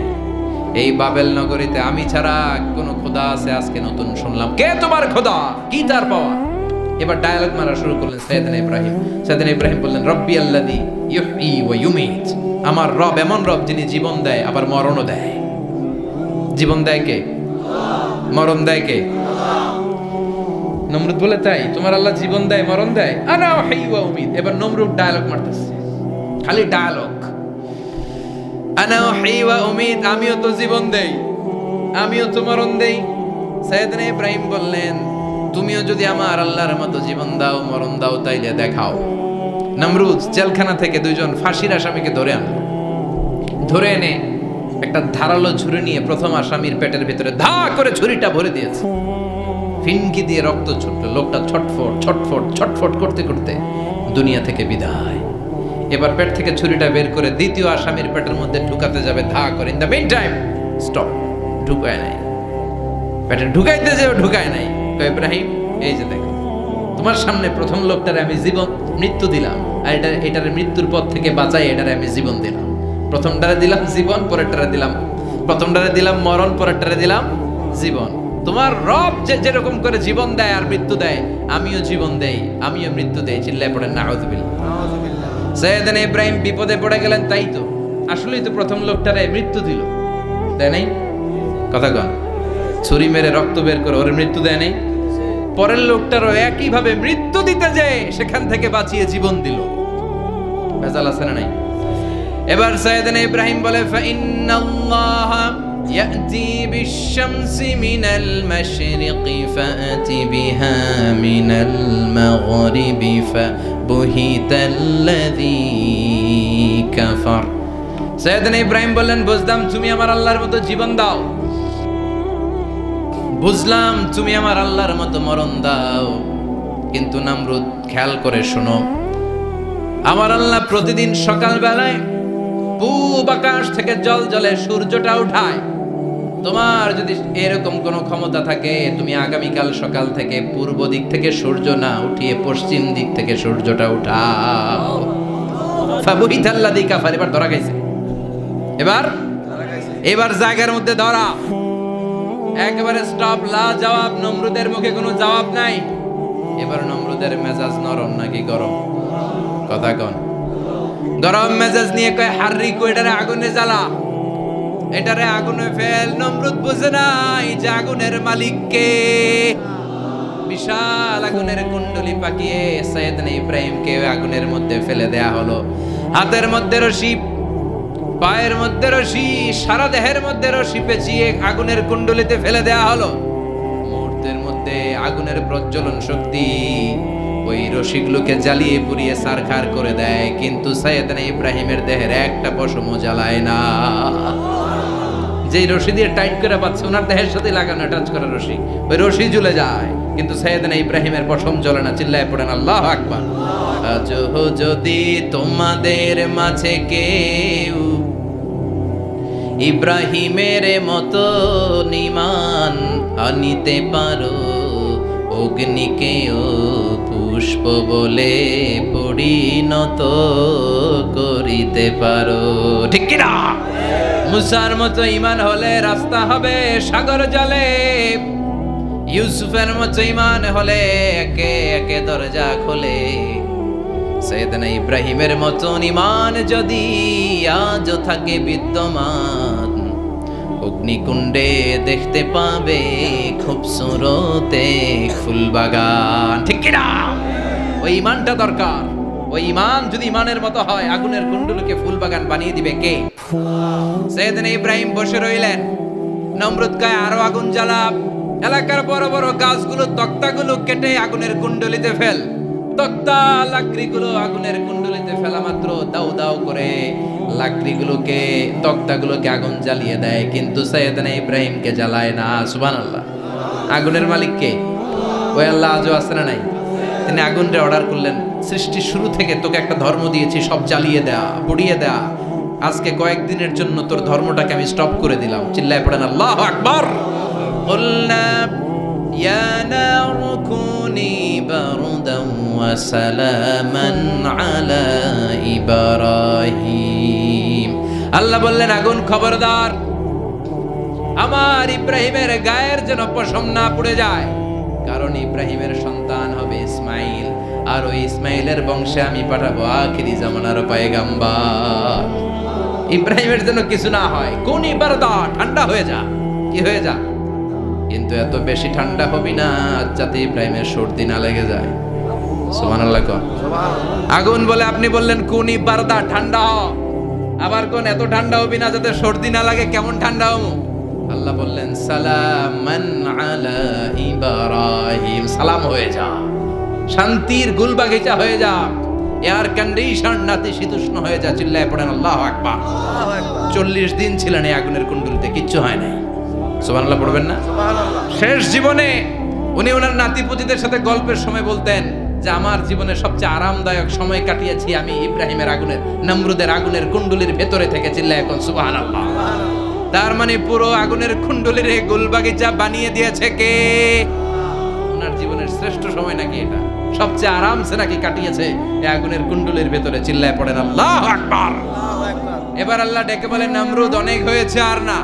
এই বাবেল নগরীতে আমি ছাড়া কোনো খোদা আছে আজকে নতুন শুনলাম। কে তোমার খোদা? কি তার পাওয়া? এবার ডায়ালগ মারা শুরু করলেন সাইয়েদনা ইব্রাহিম। সাইয়েদনা ইব্রাহিম বললেন, রব্বি আল্লাযী ইউহয়ী ওয়া ইউমীত, আমার রব এমন রব যিনি জীবন দেয় আবার মরণও দেয়। জীবন দেয় কে? মরণ দেয় কে? নমরুদ বলে, তাই তোমার আল্লাহ জীবন দেয় মরণ দেয়? আনা উহয়ী ওয়া উমীত। এবার নমরুদ ডায়ালগ মারতেছে, খালি ডায়ালগ। আনা উহয়ী ওয়া উমীত, আমিও তো জীবন দেই, আমিও তো মরণ দেই। সাইয়েদনা ইব্রাহিম বললেন, তুমিও যদি আমার আল্লাহর মতো জীবন দাও মরণ দাও তাইলে দেখাও। নমরুদ জেলখানা থেকে 2 জন ফাঁসির আসামিকে ধরে আনলো। ধরে এনে একটা ধারালো ছুরি নিয়ে প্রথম আসামির পেটের ভিতরে ধা করে ছুরিটা ভরে দিয়েছে। ফিনকি দিয়ে রক্ত ছুটলো। লোকটা ছটফট ছটফট ছটফট করতে করতে দুনিয়া থেকে বিদায়। এবার পেট থেকে ছুরিটা বের করে দ্বিতীয় আসামির পেটের মধ্যে ঢুকাতে যাবে ধা করে। In the meantime stop, ঢুকায় নাই। পেটে ঢুকাইতে যেও ঢুকায় নাই। তো ইব্রাহিম, এই যে দেখো তোমার সামনে প্রথম লোকটারে আমি মৃত্যু দিলাম, আর এটার মৃত্যুর পথ থেকে বাঁচাই এটারে আমি জীবন দিলাম। প্রথমটারে দিলাম জীবন, পরেরটারে দিলাম, প্রথমটারে দিলাম মরণ, পরেরটারে দিলাম জীবন। তোমার রব যেরকম করে জীবন দেয় আর মৃত্যু দেয়, আমিও জীবন দেই, আমিও মৃত্যু দেই। চিল্লায় পড়েন নাউযুবিল্লাহ। সাইয়েদনা ইব্রাহিম বিপদে পড়ে গেলেন। তাই তো, আসলেই তো প্রথম লোকটারে মৃত্যু দিল, তাই নাই? কথা কন, ছুরি মেরে রক্ত বের করে ওর মৃত্যু দেয় নাই? পরের লোকটারও একইভাবে মৃত্যু দিতে যায়, সেখান থেকে বাঁচিয়ে জীবন দিল। ভেজাল আছে না নাই? এবার সাইয়েদনা ইব্রাহিম বলে, ফাইন্নাল্লাহা ইয়াতি বিশ-শামসি মিনাল মাশরিকি ফাআতি বিহা মিনাল মাগরিবি ফাবুহিতাল্লাযী কাফার। সাইয়েদনা ইব্রাহিম বললেন, বুঝলাম তুমি আমার আল্লাহর মতো জীবন দাও, বুঝলাম তুমি আমার আল্লাহর মতো মরণ দাও, কিন্তু নমরুদ খেয়াল করে শোনো, আমার আল্লাহ প্রতিদিন সকাল বেলায় পূব আকাশ থেকে জল জলে সূর্যটা উঠায়। তোমার যদি এরকম কোনো ক্ষমতা থাকে, তুমি আগামীকাল সকাল থেকে পূর্ব দিক থেকে সূর্য না উঠিয়ে পশ্চিম দিক থেকে সূর্যটা উঠাও। ফাবুহিতাল্লাযী কাফার, এবার ধরা গেছে, এবার জায়গার মধ্যে ধরা, একেবারে স্টপ, লা জবাব। নমরুদের মুখে কোনো জবাব নাই। এবার নমরুদের মেজাজ নরম নাকি গরম? কথা কন। গরম মেজাজ নিয়ে কয়, হাররি কো, এটারে আগুনে জ্বালা, এটারে আগুনে ফেল। নমরুদ বুঝে নাই যে আগুনের মালিক কে। বিশাল আগুনের কুণ্ডলি পাকিয়ে সাইয়েদনা ইব্রাহিমকে আগুনের মধ্যে ফেলে দেয়া হলো। হাতের মধ্যে রশি, পায়ের মধ্যে রশি, সারা দেহের মধ্যে রশি পেঁচিয়ে আগুনের কুণ্ডলিতে ফেলে দেয়া হলো। মুহূর্তের মধ্যে আগুনের প্রজ্বলন শক্তি ওই রশিগুলোকে জ্বালিয়ে পুড়িয়ে ছারখার করে দেয়, কিন্তু সাইয়েদনা ইব্রাহিমের দেহের একটা পশমও জ্বালায় না। যেই রশি দিয়ে টাইট করে পাচ্ছে, ওনার দেহের সাথে লাগানো টাচ করা রশি, ওই রশি জ্বলে যায়, কিন্তু সাইয়েদনা ইব্রাহিমের পশম জ্বলে না। চিল্লায় পড়েন আল্লাহু আকবার। আজ যদি তোমাদের মাঝে কেউ ইব্রাহিমের মতো ঈমান আনিতে পারো, অগ্নিকেও পুষ্প বলে পরিণত করিতে পারো, ঠিক কি না? মুসার মতো ঈমান হলে রাস্তা হবে সাগর জলে, ইউসুফের মতো ঈমান হলে একে একে দরজা খোলে। সাইয়েদনা ইব্রাহিমের মতো ঈমান যদি আজও থাকে বিদ্যমান, অগ্নিকুণ্ডে দেখতে পাবে খুবসুরত এক ফুলবাগান, ঠিক কি না? ওই ঈমানটা দরকার। ওই ঈমান যদি ঈমানের মতো হয়, আগুনের কুণ্ডলকে ফুলবাগান বানিয়ে দিবে কে? সাইয়েদনা ইব্রাহিম বসে রইলেন। নমরুদ কয়, আরো আগুন জ্বালা, এলাকার বড় বড় গাছগুলো, তক্তাগুলো কেটে আগুনের কুণ্ডলিতে ফেল। তক্তা লাকড়িগুলো আগুনের কুণ্ডলিতে ফেলা মাত্র দাউ দাউ করে লাকড়িগুলোকে, তক্তাগুলোকে আগুন জ্বালিয়ে দেয়, কিন্তু সাইয়েদনা ইব্রাহিমকে জ্বালায় না। সুবহানাল্লাহ। আগুনের মালিক কে? ওই আল্লাহ আজও আছে না নাই? তিনি আগুনটা অর্ডার করলেন, সৃষ্টির শুরু থেকে তোকে একটা ধর্ম দিয়েছি, সব জ্বালিয়ে দেয়া, পুড়িয়ে দেয়া, আজকে কয়েকদিনের জন্য তোর ধর্মটাকে আমি স্টপ করে দিলাম। চিল্লায় পড়েন আল্লাহু আকবার। কুলনা ইয়া নারু কুনি বারদান ওয়া সালামান আলা ইব্রাহিম। আল্লাহ বললেন, আগুন খবরদার, আমার ইব্রাহিমের গায়ের যেন পশম না পুড়ে যায়, কারণ ইব্রাহিমের সন্তান হবে ইসমাইল, আর ওই ইসমাইলের বংশে আমি পাঠাবো আখিরি জামানার পয়গাম্বার। ইব্রাহিমের যেন কিছু না হয়। কোন ইবারদা, ঠান্ডা হয়ে যা, কি হয়ে যা, কিন্তু এত বেশি ঠান্ডা হবি না যাতে ইব্রাহিমের সর্দি না লেগে যায়। সুবহানাল্লাহ। আগুন বলে, আপনি বললেন কোন ইবারদা, ঠান্ডা হ, আবার কোন এত ঠান্ডা হবি না যাতে সর্দি না লাগে, কেমন ঠান্ডা হবো? আল্লাহ বললেন, সালামান আলা ইব্রাহিম, সালাম হয়ে যা, শান্তির গুলবাগিচা হয়ে যা, এয়ার কন্ডিশন নাতিশীতোষ্ণ হয়ে যা। চিল্লায় পড়েন আল্লাহু আকবার। 40 দিন ছিলেন এই আগুনের কুণ্ডলিতে, কিচ্ছু হয় নাই। সুবহানাল্লাহ পড়বেন না? শেষ জীবনে উনি ওনার নাতিপুতিদের সাথে গল্পের সময় বলতেন যে আমার জীবনের সবচেয়ে আরামদায়ক সময় কাটিয়েছি আমি ইব্রাহিমের আগুনের, নমরুদের আগুনের কুণ্ডলির ভেতরে থেকে। চিল্লায় এখন সুবহানাল্লাহ। তার মানে পুরো আগুনের কুণ্ডলির গুলবাগিচা বানিয়ে দিয়েছে কে? ওনার জীবনের শ্রেষ্ঠ সময় নাকি এটা, সবচেয়ে আরামসে নাকি কাটিয়েছে এই আগুনের কুণ্ডলির ভেতরে। চিল্লায় পড়েন আল্লাহু আকবার। এবার আল্লাহ ডেকে বলেন, নমরুদ অনেক হয়েছে, আর না,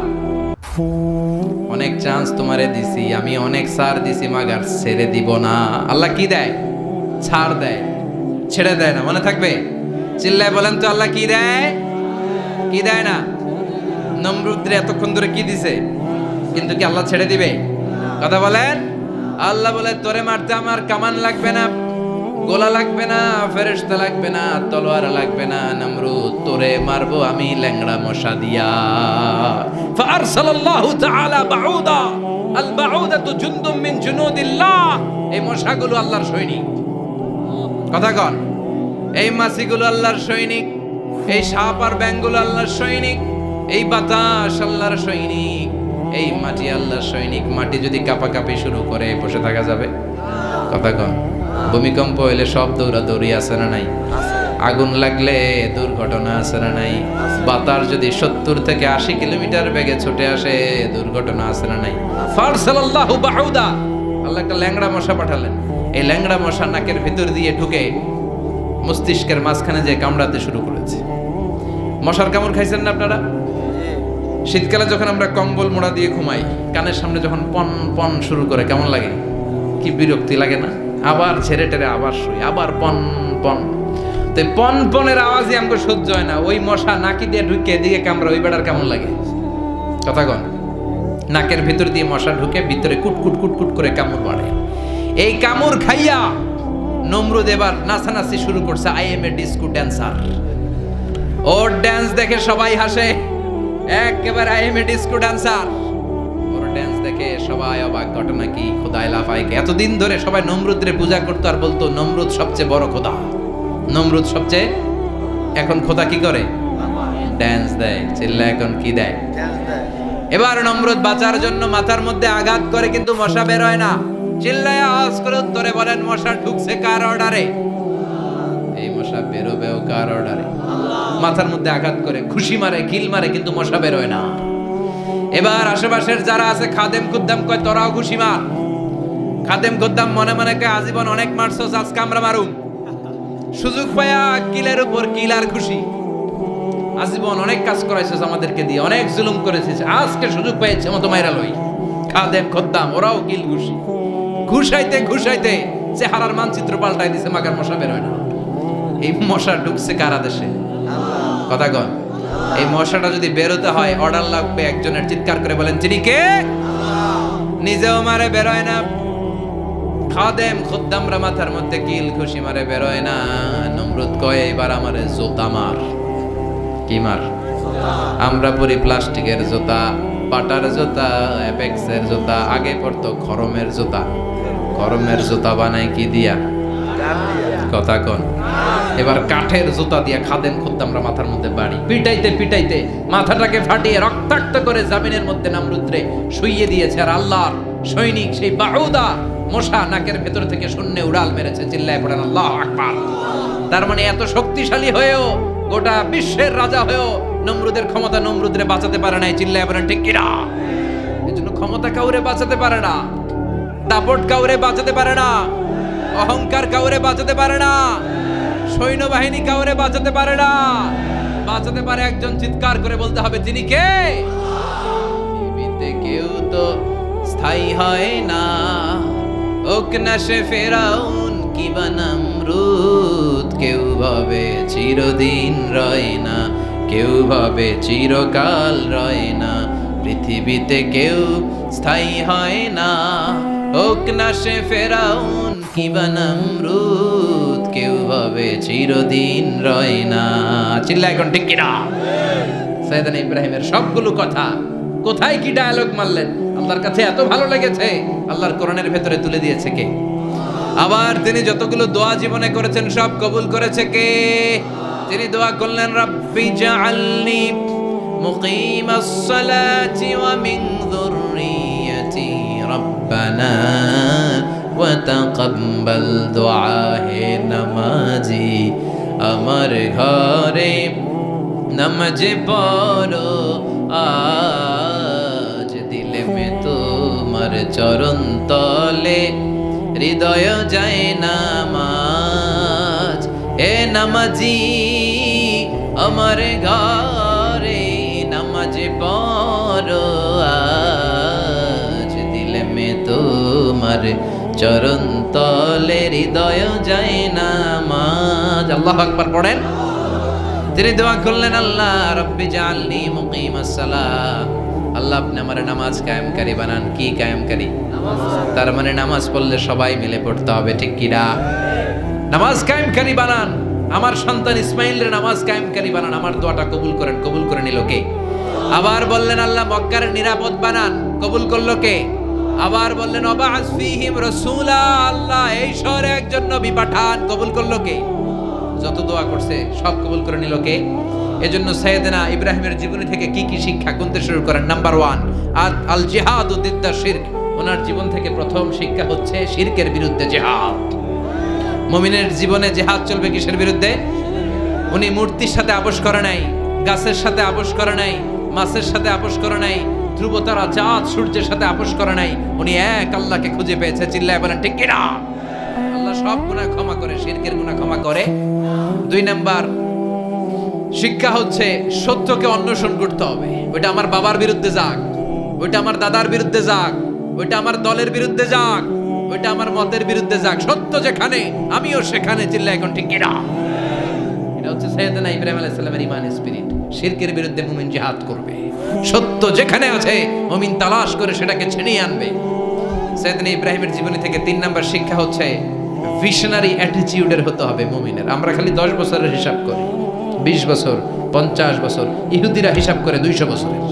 অনেক চান্স তোমারে দিছি আমি, অনেক ছাড় দিছি, মাগার ছেড়ে দিব না। আল্লাহ কি দেয়? ছাড় দেয়, ছেড়ে দেয় না। মনে থাকবে? চিল্লায় বলেন তো, আল্লাহ কি দেয়? কি দেয় না? নমরুদরে এতক্ষণ ধরে কি দিছে, কিন্তু কি আল্লাহ ছেড়ে দিবে? কথা বলেন। আল্লাহ বলে, তোরে মারতে আমার কামান লাগবে না, গোলা লাগবে না, ফেরেশতা লাগবে না, তলোয়ার লাগবে না, নমরুদ তোরে মারবো আমি ল্যাংড়া মশা দিয়া। ফারসালাল্লাহু তাআলা বাউদা, আল বাউদাতু জুনদুম মিন জুনুদিল্লাহ। এই মশাগুলো আল্লাহর সৈনিক। কথা কন। এই মাছিগুলো আল্লাহর সৈনিক, এই সাপ আর ব্যাঙগুলো আল্লাহর সৈনিক, এই বাতাস আল্লাহর সৈনিক, এই মাটি আল্লাহর সৈনিক। মাটি যদি কাঁপাকাঁপি শুরু করে বসে থাকা যাবে? কথা কন। ভূমিকম্প হইলে সব দৌড়াদৌড়ি আছে না নাই? আগুন লাগলে দুর্ঘটনা আছে না নাই? বাতাস যদি 70 থেকে 80 কিলোমিটার বেগে ছুটে আসে দুর্ঘটনা আছে না নাই? ফারসালাল্লাহু বাউদা, আল্লাহ একটা ল্যাংড়া মশা পাঠালেন। এই ল্যাংড়া মশা নাকের ভিতর দিয়ে ঢুকে মস্তিষ্কের মাঝখানে যে কামড়াতে শুরু করেছে। মশার কামড় খাইছেন না আপনারা? শীতকালে যখন আমরা কম্বল মোড়া দিয়ে ঘুমাই, কানের সামনে যখন পন পন শুরু করে কেমন লাগে? কি বিরক্তি লাগে না? আবার ছেড়ে টেরে আবার শুই, আবার পন পন। তো পন পনের আওয়াজই আমাকে সহ্য হয় না। ওই মশা নাকি দিয়ে ঢুকে দিকে কামড়া, ওই বেড়ার কেমন লাগে? কথা কন। নাকের ভিতর দিয়ে মশা ঢুকে ভিতরে কুটকুট কুটকুট করে কামড় মারে। এই কামড় খাইয়া নমরুদ এবার নাচানাচি শুরু করছে। I M A disco dancer. Or dance দেখে সবাই হাসে, একেবারে I M A disco dancer. Or dance দেখে সবাই অবাক। ঘটনা কি? খোদাই লাফাইকে এতদিন ধরে সবাই নমরুদরে পূজা করতো আর বলতো নমরুদ সবচেয়ে বড় খোদা, নমরুদ সবচেয়ে। এখন খোদা কি করে? ড্যান্স দেয়। চিল্লা এখন কি দেয়? এবার নমরুদ বাঁচার জন্য মাথার মধ্যে আঘাত করে, কিন্তু মশা বের হয় না। চিল্লায় আওয়াজ করে উত্তরে বলেন, মশা ঢুকছে কার অর্ডারে? এই মশা বেরোবেও কার অর্ডারে? মাথার মধ্যে আঘাত করে খুশি মারে, কিল মারে, কিন্তু মশা বের হয় না। এবার আশেপাশের যারা আছে খাদেম কুদ্দাম কয়, তোরাও খুশি মার। খাদেম কুদ্দাম মনে মনে কয়, আজীবন অনেক মারছস, আজকে আমরা মারুম। সুযোগ পায়া কিলের উপর কিল আর খুশি। আজীবন অনেক কাজ করাইছিস আমাদেরকে দিয়ে, অনেক জুলুম করেছিস, আজকে সুযোগ পেয়েছে মতো মাইরা লই। খাদেম খদ্দাম ওরাও কিল খুশি। ঘুষাইতে ঘুষাইতে চেহারার মানচিত্র পাল্টাই দিছে, মাগার মশা বের হয় না। এই মশা ঢুকছে কারা দেশে? কথা কন। এই মশাটা যদি বেরোতে হয় অর্ডার লাগবে একজনের। চিৎকার করে বলেন, যিনি কে? নিজেও মারে, বের হয় না। খাদেম খদ্দামরা মাথার মধ্যে কিল খুশি মারে, বের হয় না। নমরুদ কয়, এবার আমারে জুতা মার। কি মার? আমরা পরি প্লাস্টিকের জুতা, পাটার জুতা, অ্যাপেক্সের জুতা। আগে পড়তো খরমের জুতা। খরমের জুতা বানাই কি দিয়া? কথা কন। এবার কাঠের জুতা দিয়া খাদেম খুদ্দামরা মাথার মধ্যে বাড়ি। পিটাইতে পিটাইতে মাথাটাকে ফাটিয়ে রক্তাক্ত করে জামিনের মধ্যে নমরুদরে শুইয়ে দিয়েছে। আর আল্লাহর সৈনিক সেই বাহুদা মশা নাকের ভেতর থেকে শূন্যে উড়াল মেরেছে। চিল্লায় পড়েন আল্লাহু আকবার। তার মানে এত শক্তিশালী হয়েও, গোটা বিশ্বের রাজা হয়েও নমরুদের ক্ষমতা নমরুদরে বাঁচাতে পারে নাই। চিল্লায় পড়েন ঠিক কিনা? এজন্য ক্ষমতা কাউরে বাঁচাতে পারে না, দাপট কাউরে বাঁচাতে পারে না, অহংকার কাউরে বাঁচাতে পারে না, সৈন্যবাহিনী কাউরে বাঁচাতে পারে না। বাঁচাতে পারে একজন। চিৎকার করে বলতে হবে, তিনি কে? পৃথিবীতে কেউ তো স্থায়ী হয় না, ওক না সে ফেরাউন কিবা নমরুদ। কেউ ভাবে চিরদিন রয় না, কেউ ভাবে চিরকাল রয় না। পৃথিবীতে কেউ স্থায়ী হয় না, ওক না সে ফেরাউন কিবা নমরুদ। কেউ ভাবে চিরদিন রয় না। চিল্লা এখন ঠিক কিনা? সাইয়েদনা ইব্রাহিমের সবগুলো কথা কোথায় কি ডায়ালগ মারলেন, আল্লাহর কাছে এত ভালো লেগেছে, আল্লাহর কোরআনের ভেতরে তুলে দিয়েছে কে? আবার তিনি যতগুলো দোয়া জীবনে করেছেন সব কবুল করেছে কে? তিনি দোয়া করলেন, রাব্বি জাআলনি মুকিমাস সালাতি ওয়া মিন যুররিয়্যাতি রাব্বানা ওয়া তাকাব্বাল দুআ। হে নামাজি, আমার ঘরে নামাজ পড়ো আজ, দিলে মে তোমার চরণ তলে হৃদয় যায় নামাজ। হে নামাজি, আমার ঘরে নামাজ পড়ো আজ, দিলে মে তোমার চরণ তলে হৃদয় যায় নামাজ। আল্লাহু আকবার পড়েন। তিনি দোয়া করলেন, আল্লাহ রব্বি জাআলনি মুকিমাস সালাহ। আল্লাহ আপনি আমার নামাজ কায়েমকারী বানান। কি কায়েমকারী? তার মানে নামাজ পড়লে সবাই মিলে পড়তে হবে, ঠিক কিনা? নামাজ কায়েমকারী বানান। আমার সন্তান ইসমাইলের নামাজ কায়েমকারী বানান। আমার দোয়াটা কবুল করেন। কবুল করে নিল কে? আবার বললেন, আল্লাহ মক্কার নিরাপদ বানান। কবুল করলো কে? আবার বললেন, ওয়াবা'আস ফীহিম রাসূলা। আল্লাহ এই শহরে একজন নবী পাঠান। কবুল করলো কে? যত দোয়া করছে সব কবুল করে নিল কে? এজন্য সাইয়েদনা ইব্রাহিমের জীবনী থেকে কি কি শিক্ষা গুনতে শুরু করেন। নাম্বার 1, আল জিহাদু দিদ্দা শিরক। ওনার জীবন থেকে প্রথম শিক্ষা হচ্ছে শিরকের বিরুদ্ধে জিহাদ। মুমিনের জীবনে জিহাদ চলবে কিসের বিরুদ্ধে? উনি মূর্তির সাথে আপোষ করে নাই, গাছের সাথে আপোষ করে নাই, মাছের সাথে আপোষ করে নাই, ধ্রুবতারা, চাঁদ, সূর্যের সাথে আপোষ করে নাই। উনি এক আল্লাহকে খুঁজে পেয়েছে। চিল্লায় বলেন ঠিক কিনা? আল্লাহ সব গুনাহ ক্ষমা করে, শিরকের গুনাহ ক্ষমা করে। 2 নাম্বার শিক্ষা হচ্ছে সত্যকে অন্বেষণ করতে হবে। ওইটা আমার বাবার বিরুদ্ধে যাক, ওইটা আমার দাদার বিরুদ্ধে যাক, ওইটা আমার দলের বিরুদ্ধে যাক, ওইটা আমার মতের বিরুদ্ধে যাক, সত্য যেখানে আমিও সেখানে। চিল্লায় এখন ঠিক কিনা? এটা হচ্ছে সাইয়েদনা ইব্রাহিম আলাইহিস সালামের ঈমানের স্পিরিট। শিরকের বিরুদ্ধে মুমিন জিহাদ করবে। সত্য যেখানে আছে মুমিন তালাশ করে সেটাকে ছিনিয়ে আনবে। সাইয়েদনা ইব্রাহিমের জীবনী থেকে 3 নাম্বার শিক্ষা হচ্ছে ভিশনারি অ্যাটিটিউডের হতে হবে মুমিনের। আমরা খালি 10 বছরের হিসাব করি, 20 বছর, 50 বছর। ইহুদিরা হিসাব করে 200 বছরের।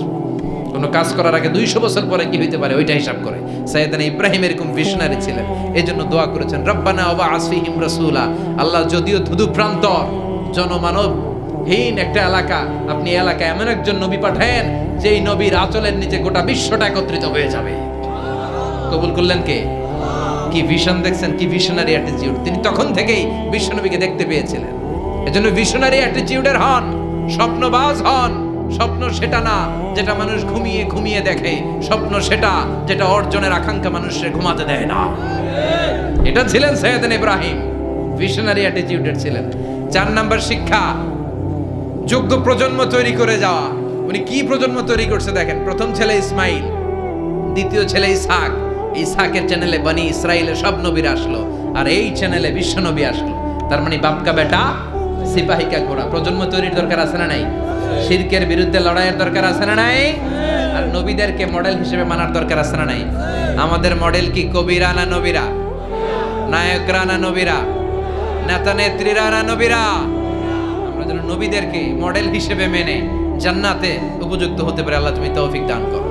কোনো কাজ করার আগে 200 বছর পরে কি হইতে পারে ওইটা হিসাব করে। সাইয়েদনা ইব্রাহিম এরকম ভিশনারি ছিলেন। এজন্য দোয়া করেছেন, রব্বানা ওয়াবআস ফীহিম রাসূলা। আল্লাহ, যদিও ধুধু প্রান্তর, জনমানবহীন একটা এলাকা, আপনি এলাকায় এমন একজন নবী পাঠায়েন যেই নবীর আঁচলের নিচে গোটা বিশ্বটা একত্রিত হয়ে যাবে। কবুল করলেন কে? কি ভিশন দেখছেন, কি ভিশনারি অ্যাটিটিউড। তিনি তখন থেকেই বিশ্বনবীকে দেখতে পেয়েছিলেন। এজন্য ভিশনারি অ্যাটিটিউডের হন, স্বপ্নবাজ হন। স্বপ্ন সেটা না যেটা মানুষ ঘুমিয়ে ঘুমিয়ে দেখে, স্বপ্ন সেটা যেটা অর্জনের আকাঙ্ক্ষা মানুষের ঘুমাতে দেয় না। এটা ছিলেন সাইয়েদনা ইব্রাহিম, ভিশনারি অ্যাটিটিউডের ছিলেন। 4 নাম্বার শিক্ষা, যোগ্য প্রজন্ম তৈরি করে যাওয়া। উনি কি প্রজন্ম তৈরি করছে দেখেন। প্রথম ছেলে ইসমাইল, দ্বিতীয় ছেলে ইসহাক। ইসহাকের চ্যানেলে বনি ইসরাইলের সব নবীরা আসলো, আর এই চ্যানেলে বিশ্ব নবী আসলো। তার মানে বাপকা বেটা সিপাহিকা ঘোড়া। প্রজন্ম তৈরির দরকার আছে না নাই? শিরকের বিরুদ্ধে লড়াইয়ের দরকার আছে না নাই? আর নবীদেরকে মডেল হিসেবে মানার দরকার আছে না নাই? আমাদের মডেল কি কবিরা না নবীরা? নায়করা না নবীরা? নেতা নেত্রীরা না নবীরা? আমরা যেন নবীদেরকে মডেল হিসেবে মেনে জান্নাতে উপযুক্ত হতে পারে। আল্লাহ তুমি তৌফিক দান করো।